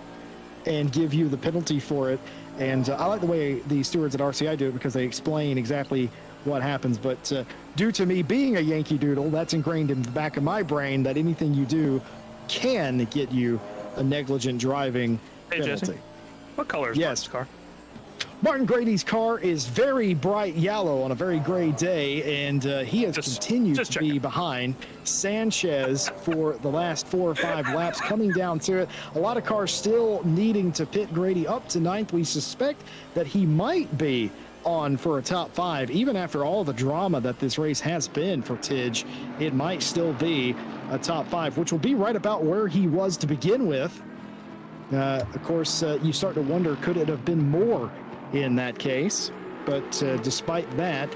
and give you the penalty for it. And I like the way the stewards at RCI do it because they explain exactly what happens. But due to me being a Yankee Doodle, that's ingrained in the back of my brain that anything you do can get you a negligent driving penalty. Jesse, what color is Martin's car? Martin Grady's car is very bright yellow on a very gray day, and he has continued to be behind Sanchez for the last 4 or 5 laps, coming down to it. A lot of cars still needing to pit Grady up to 9th. We suspect that he might be on for a top 5, even after all the drama that this race has been for Tidge. It might still be a top 5, which will be right about where he was to begin with. Of course, you start to wonder, could it have been more in that case? But despite that,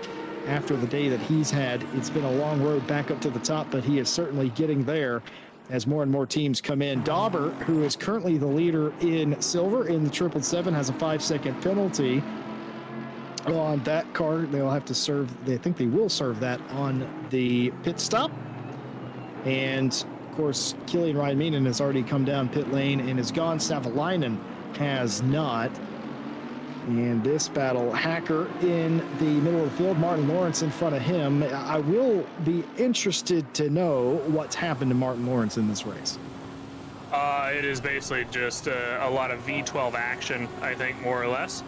after the day that he's had, it's been a long road back up to the top, but he is certainly getting there as more and more teams come in. Dauber, who is currently the leader in silver in the 777, has a 5-second penalty on that car. They'll have to serve, they think they will serve that on the pit stop. And of course, Killian Ryan has already come down pit lane and is gone. Savalainen has not. And this battle, Hacker in the middle of the field, Martin Lawrence in front of him. I will be interested to know what's happened to Martin Lawrence in this race. It is basically just a lot of V12 action, I think, more or less.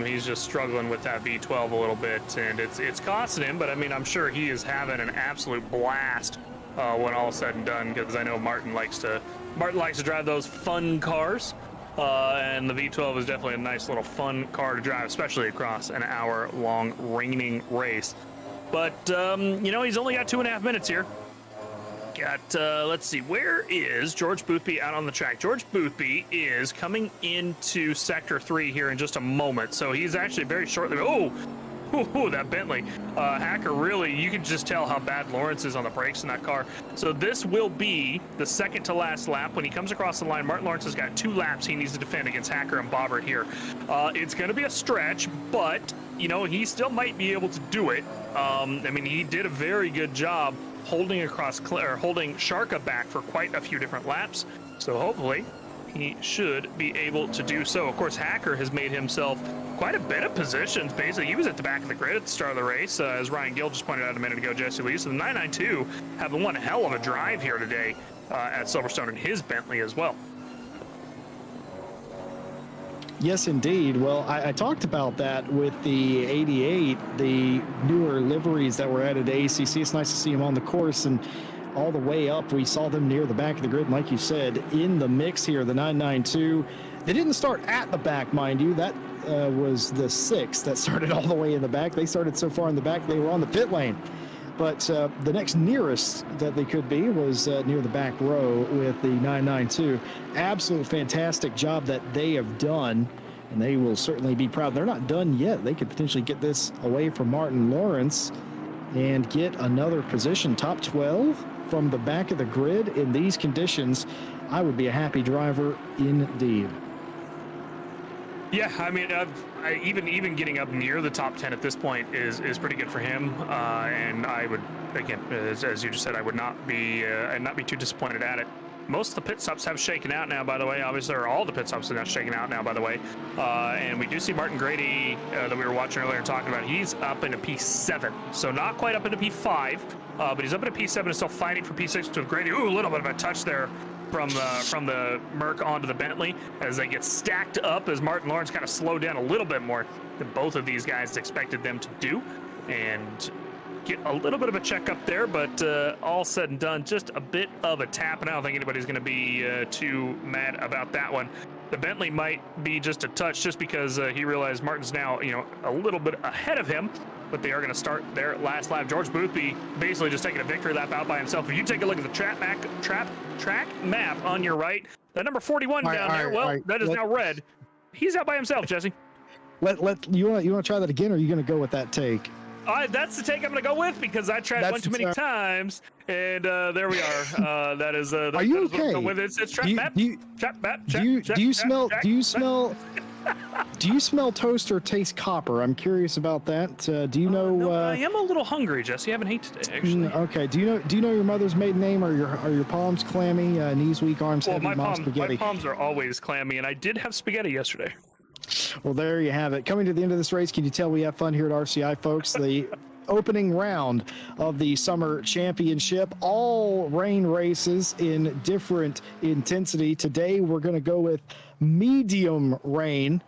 He's just struggling with that V12 a little bit, and it's costing him, but I mean, I'm sure he is having an absolute blast when all is said and done, because I know Martin likes to drive those fun cars. And the V12 is definitely a nice little fun car to drive, especially across an hour-long raining race. But, he's only got 2.5 minutes here. Let's see, where is George Boothby out on the track? George Boothby is coming into Sector 3 here in just a moment. So he's actually very shortly, that Bentley. Hacker, really, you can just tell how bad Lawrence is on the brakes in that car. So this will be the second to last lap. When he comes across the line, Martin Lawrence has got 2 laps he needs to defend against Hacker and Bobbert here. It's going to be a stretch, but, he still might be able to do it. He did a very good job holding Sharka back for quite a few different laps. So hopefully he should be able to do so. Of course, Hacker has made himself quite a bit of positions. Basically, he was at the back of the grid at the start of the race, as Ryan Gill just pointed out a minute ago, Jesse Lee. So the 992 having one hell of a drive here today at Silverstone in his Bentley as well. Yes, indeed. Well, I talked about that with the 88, the newer liveries that were added to ACC. It's nice to see them on the course and all the way up. We saw them near the back of the grid, and like you said, in the mix here, the 992. They didn't start at the back, mind you. That was the 6 that started all the way in the back. They started so far in the back, they were on the pit lane. But the next nearest that they could be was near the back row with the 992. Absolute fantastic job that they have done, and they will certainly be proud. They're not done yet. They could potentially get this away from Martin Lawrence and get another position, top 12 from the back of the grid. In these conditions, I would be a happy driver indeed. Yeah, I mean, even getting up near the top 10 at this point is pretty good for him. And I would, again, as you just said, I would not be too disappointed at it. Most of the pit stops have shaken out now, by the way. Obviously, or all the pit stops are now shaken out now, by the way. And we do see Martin Grady that we were watching earlier talking about. He's up into P7, so not quite up into P5, but he's up into P7 and still fighting for P6 with Grady. Ooh, a little bit of a touch there from the Merc onto the Bentley as they get stacked up, as Martin Lawrence kind of slowed down a little bit more than both of these guys expected them to do, and get a little bit of a check up there. But all said and done, just a bit of a tap, and I don't think anybody's going to be too mad about that one. The Bentley might be just a touch, just because he realized Martin's now, a little bit ahead of him. But they are going to start their last lap. George Boothby basically just taking a victory lap out by himself. If you take a look at the track map on your right, that number 41 down there, that is now red. He's out by himself, Jesse. You want to try that again, or are you going to go with that take? That's the take I'm going to go with, because I tried one too many times, and there we are. That is. Are you okay? It's track map. Track map. Do you smell toast or taste copper? I'm curious about that. Do you know? No, I am a little hungry, Jesse. I haven't eaten today, actually. Okay. Do you know your mother's maiden name? Are your palms clammy? Knees weak, arms heavy, mom spaghetti? My palms are always clammy, and I did have spaghetti yesterday. Well, there you have it. Coming to the end of this race, can you tell we have fun here at RCI, folks? The opening round of the Summer Championship, all rain races in different intensity. Today, we're going to go with medium rain.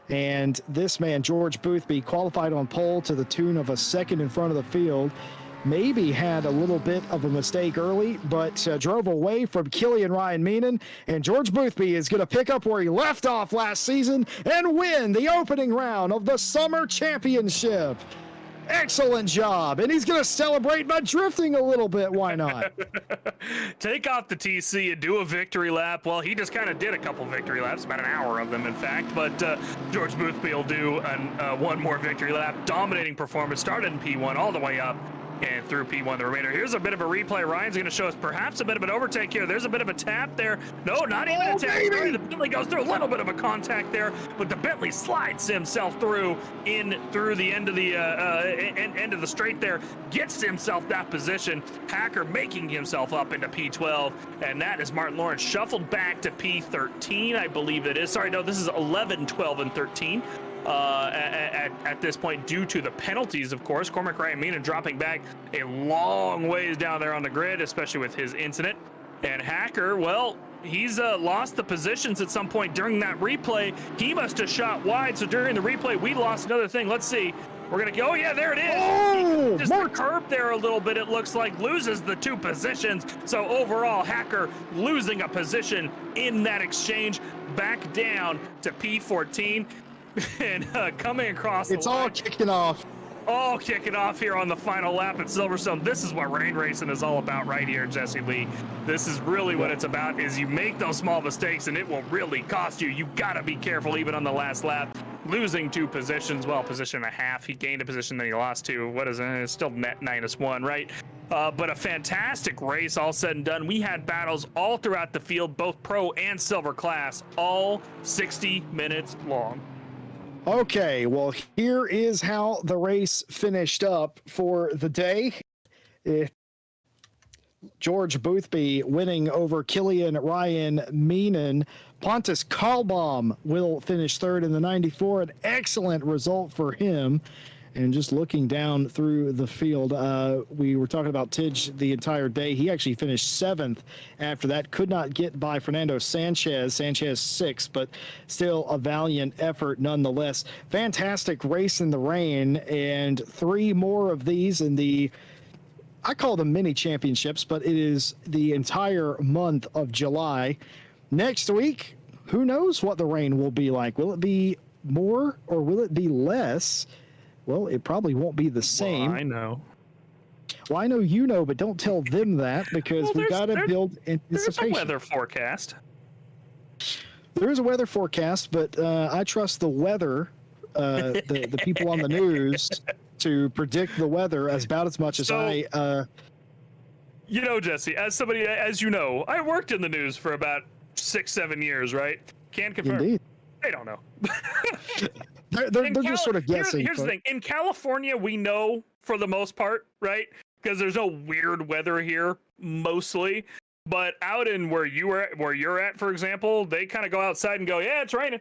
And this man, George Boothby, qualified on pole to the tune of a second in front of the field. Maybe had a little bit of a mistake early, but drove away from Killian Ryan Meenan. And George Boothby is going to pick up where he left off last season and win the opening round of the Summer Championship. Excellent job. And he's going to celebrate by drifting a little bit. Why not? Take off the TC and do a victory lap. Well, he just kind of did a couple victory laps, about an hour of them, in fact. But George Boothby will do one more victory lap. Dominating performance. Started in P1 all the way up and through P1 the remainder. Here's a bit of a replay. Ryan's going to show us perhaps a bit of an overtake here. There's a bit of a tap there. No, not even a tap. Sorry, the Bentley goes through a little bit of a contact there, but the Bentley slides himself through the end of the end of the straight there, gets himself that position. Hacker making himself up into P12, and that is Martin Lawrence shuffled back to P13, I believe it is. Sorry, no, this is 11, 12, and 13. At this point, due to the penalties, of course. Cormac Ryan Meenan dropping back a long ways down there on the grid, especially with his incident. And Hacker, well, he's lost the positions at some point during that replay. He must have shot wide, so during the replay, we lost another thing. Let's see. We're going to go. Oh, yeah, there it is. Oh, just the curve there a little bit, it looks like, loses the two positions. So overall, Hacker losing a position in that exchange, back down to P14. And coming across it's all kicking off. All kicking off here on the final lap at Silverstone. This is what rain racing is all about right here, Jesse Lee. This is really what it's about, is you make those small mistakes and it will really cost you. You got to be careful even on the last lap. Losing two positions, well, position and a half. He gained a position, then he lost two. What is it? It's still net -1, right? But a fantastic race, all said and done. We had battles all throughout the field, both pro and silver class, all 60 minutes long. Okay, well, here is how the race finished up for the day. George Boothby winning over Killian Ryan Meenan. Pontus Karlbaum will finish third in the 94. An excellent result for him. And just looking down through the field, we were talking about Tidge the entire day. He actually finished 7th after that. Could not get by Fernando Sanchez. Sanchez 6th, but still a valiant effort nonetheless. Fantastic race in the rain, and 3 more of these in the, I call them mini championships, but it is the entire month of July. Next week, who knows what the rain will be like? Will it be more or will it be less? Well, it probably won't be the same. Well, I know. Well, I know you know, but don't tell them that, because we've got to build anticipation. There's a weather forecast. There is a weather forecast, but I trust the weather, the people on the news, to predict the weather about as much as I. You know, Jesse, as somebody, as you know, I worked in the news for about 6-7 years, right? Can confirm. Indeed. They don't know. they're just sort of guessing. Here's the thing. In California, we know for the most part, right? Because there's no weird weather here, mostly. But out in where you're at, for example, they kind of go outside and go, yeah, it's raining.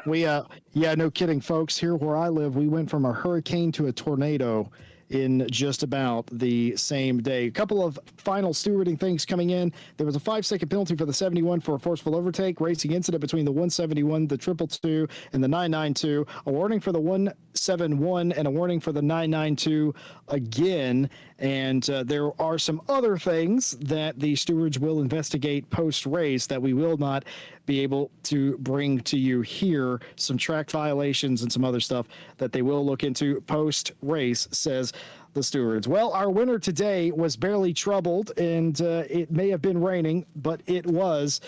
Yeah, no kidding, folks. Here where I live, we went from a hurricane to a tornado in just about the same day. A couple of final stewarding things coming in. There was a 5-second penalty for the 71 for a forceful overtake. Racing incident between the 171, the 222, and the 992. A warning for the 171 and a warning for the 992 again. And there are some other things that the stewards will investigate post-race that we will not be able to bring to you here. Some track violations and some other stuff that they will look into post-race, says the stewards. Well, our winner today was barely troubled, and it may have been raining, but it was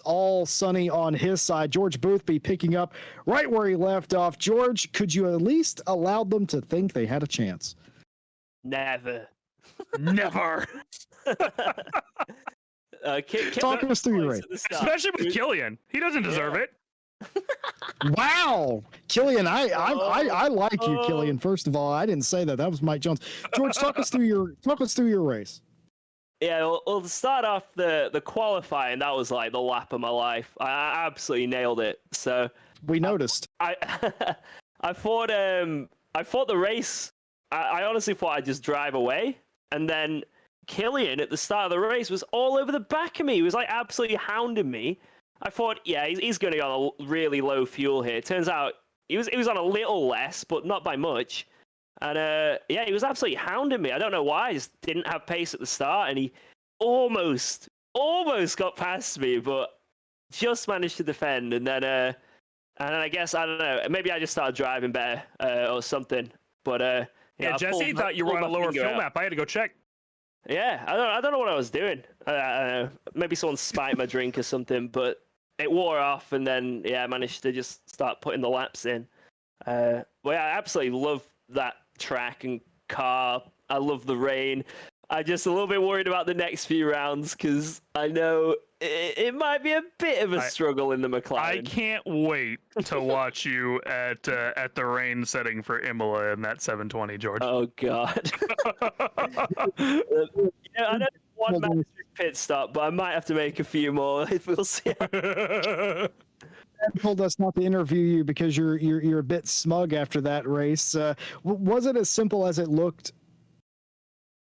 all sunny on his side. George Boothby picking up right where he left off. George, could you at least allow them to think they had a chance? Never. Never. Talk us through your race. Especially with Killian. He doesn't deserve it. Wow, Killian, I like you, Killian. First of all, I didn't say that. That was Mike Jones. George, talk us through your race. Yeah, well, to start off the qualifying, that was like the lap of my life. I absolutely nailed it. So we noticed. I thought the race. I honestly thought I'd just drive away, and then Killian at the start of the race was all over the back of me. He was like absolutely hounding me. I thought, yeah, he's going to go on a really low fuel here. Turns out he was on a little less, but not by much. And yeah, he was absolutely hounding me. I don't know why. I just didn't have pace at the start, and he almost got past me, but just managed to defend. And then I guess, I don't know, maybe I just started driving better or something. But yeah, Jesse thought you were on a lower fuel map. I had to go check. Yeah, I don't know what I was doing. Maybe someone spiked my drink or something, but it wore off, and then yeah, I managed to just start putting the laps in. Well, yeah, I absolutely love that track and car. I love the rain. I'm just a little bit worried about the next few rounds because I know it might be a bit of a struggle in the McLaren. I can't wait to watch you at the rain setting for Imola in that 720, George. Oh God. Yeah, I know one magic pit stop, but I might have to make a few more. We'll see. Told us not to interview you because you're a bit smug after that race. Was it as simple as it looked?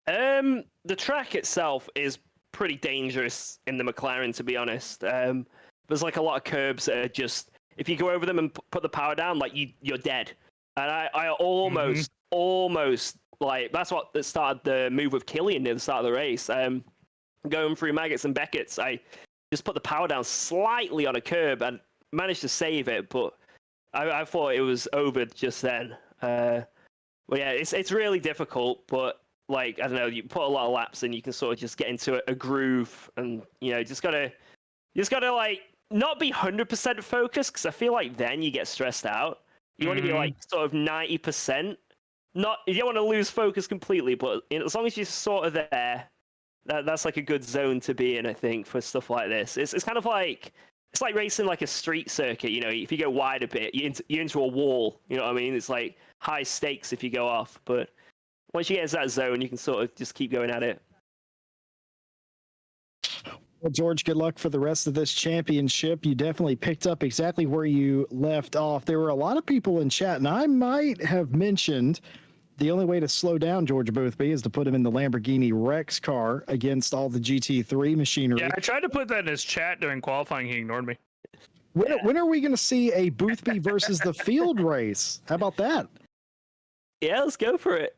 The track itself is pretty dangerous in the McLaren, to be honest. There's like a lot of curbs that are just, if you go over them and put the power down, like you're dead. And I almost like, that's what started the move with Killian near the start of the race. Going through Maggots and Beckett's, I just put the power down slightly on a curb and managed to save it, but I thought it was over just then. Well, yeah, it's really difficult, but like, I don't know, you put a lot of laps in, you can sort of just get into a groove, and you know, just gotta like not be 100% focused, because I feel like then you get stressed out. You want to be like sort of 90%. Not, you don't want to lose focus completely, but as long as you're sort of there, that's like a good zone to be in, I think, for stuff like this. It's kind of like, it's like racing like a street circuit, you know. If you go wide a bit, you're into a wall, you know what I mean? It's like high stakes if you go off, but once you get into that zone, you can sort of just keep going at it. Well, George, good luck for the rest of this championship. You definitely picked up exactly where you left off. There were a lot of people in chat, and I might have mentioned the only way to slow down George Boothby is to put him in the Lamborghini Rex car against all the GT3 machinery. Yeah, I tried to put that in his chat during qualifying. He ignored me. When are we going to see a Boothby versus the field race? How about that? Yeah, let's go for it.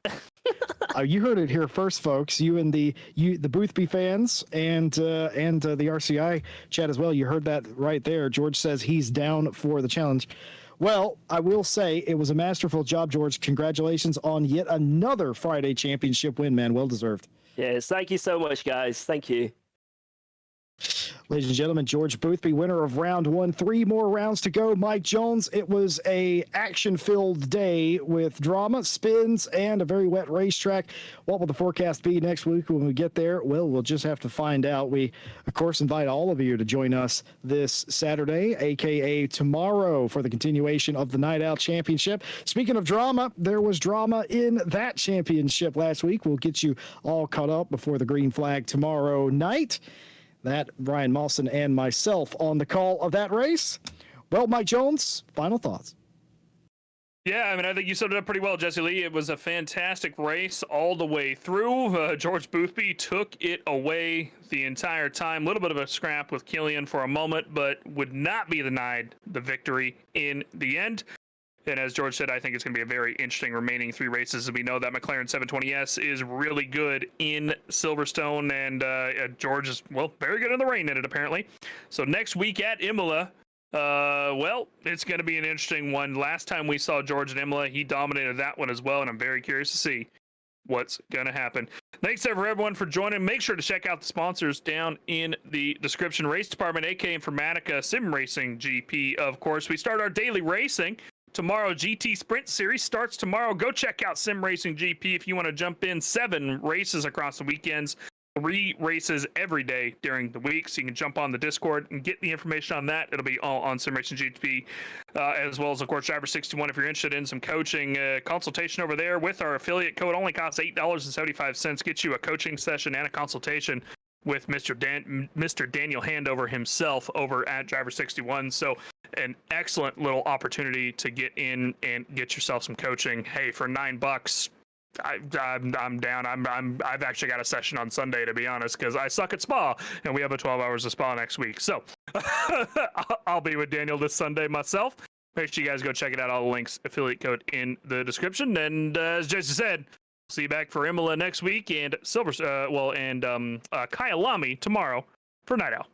You heard it here first, folks. You and the Boothby fans and the RCI chat as well. You heard that right there. George says he's down for the challenge. Well, I will say it was a masterful job, George. Congratulations on yet another Friday championship win, man. Well deserved. Yes, thank you so much, guys. Thank you. Ladies and gentlemen, George Boothby, winner of round one. 3 more rounds to go. Mike Jones, it was a action-filled day with drama, spins, and a very wet racetrack. What will the forecast be next week when we get there? Well, we'll just have to find out. We, of course, invite all of you to join us this Saturday, a.k.a. tomorrow, for the continuation of the Night Out Championship. Speaking of drama, there was drama in that championship last week. We'll get you all caught up before the green flag tomorrow night. That, Brian Mawson and myself on the call of that race. Well, Mike Jones, final thoughts. Yeah, I mean, I think you summed it up pretty well, Jesse Lee. It was a fantastic race all the way through. George Boothby took it away the entire time. A little bit of a scrap with Killian for a moment, but would not be denied the victory in the end. And as George said, I think it's going to be a very interesting remaining 3 races. We know that McLaren 720S is really good in Silverstone, and George is, well, very good in the rain in it, apparently. So next week at Imola, well, it's going to be an interesting one. Last time we saw George at Imola, he dominated that one as well, and I'm very curious to see what's going to happen. Thanks everyone for joining. Make sure to check out the sponsors down in the description. Race Department, AK Informatica, Sim Racing GP, of course. We start our daily racing tomorrow. GT Sprint Series starts tomorrow. Go check out Sim Racing GP if you want to jump in. 7 races across the weekends, 3 races every day during the week. So you can jump on the Discord and get the information on that. It'll be all on Sim Racing GP, as well as, of course, Driver 61 if you're interested in some coaching consultation over there with our affiliate code. Only costs $8.75. Get you a coaching session and a consultation with Mr. Daniel Handover himself over at Driver 61. So an excellent little opportunity to get in and get yourself some coaching. Hey, for $9, I'm down. I've actually got a session on Sunday, to be honest, because I suck at spa, and we have a 12 hours of spa next week. So I'll be with Daniel this Sunday myself. Make sure you guys go check it out. All the links, affiliate code in the description. And as Jesse said, see you back for Imola next week, and Kyalami tomorrow for Night Owl.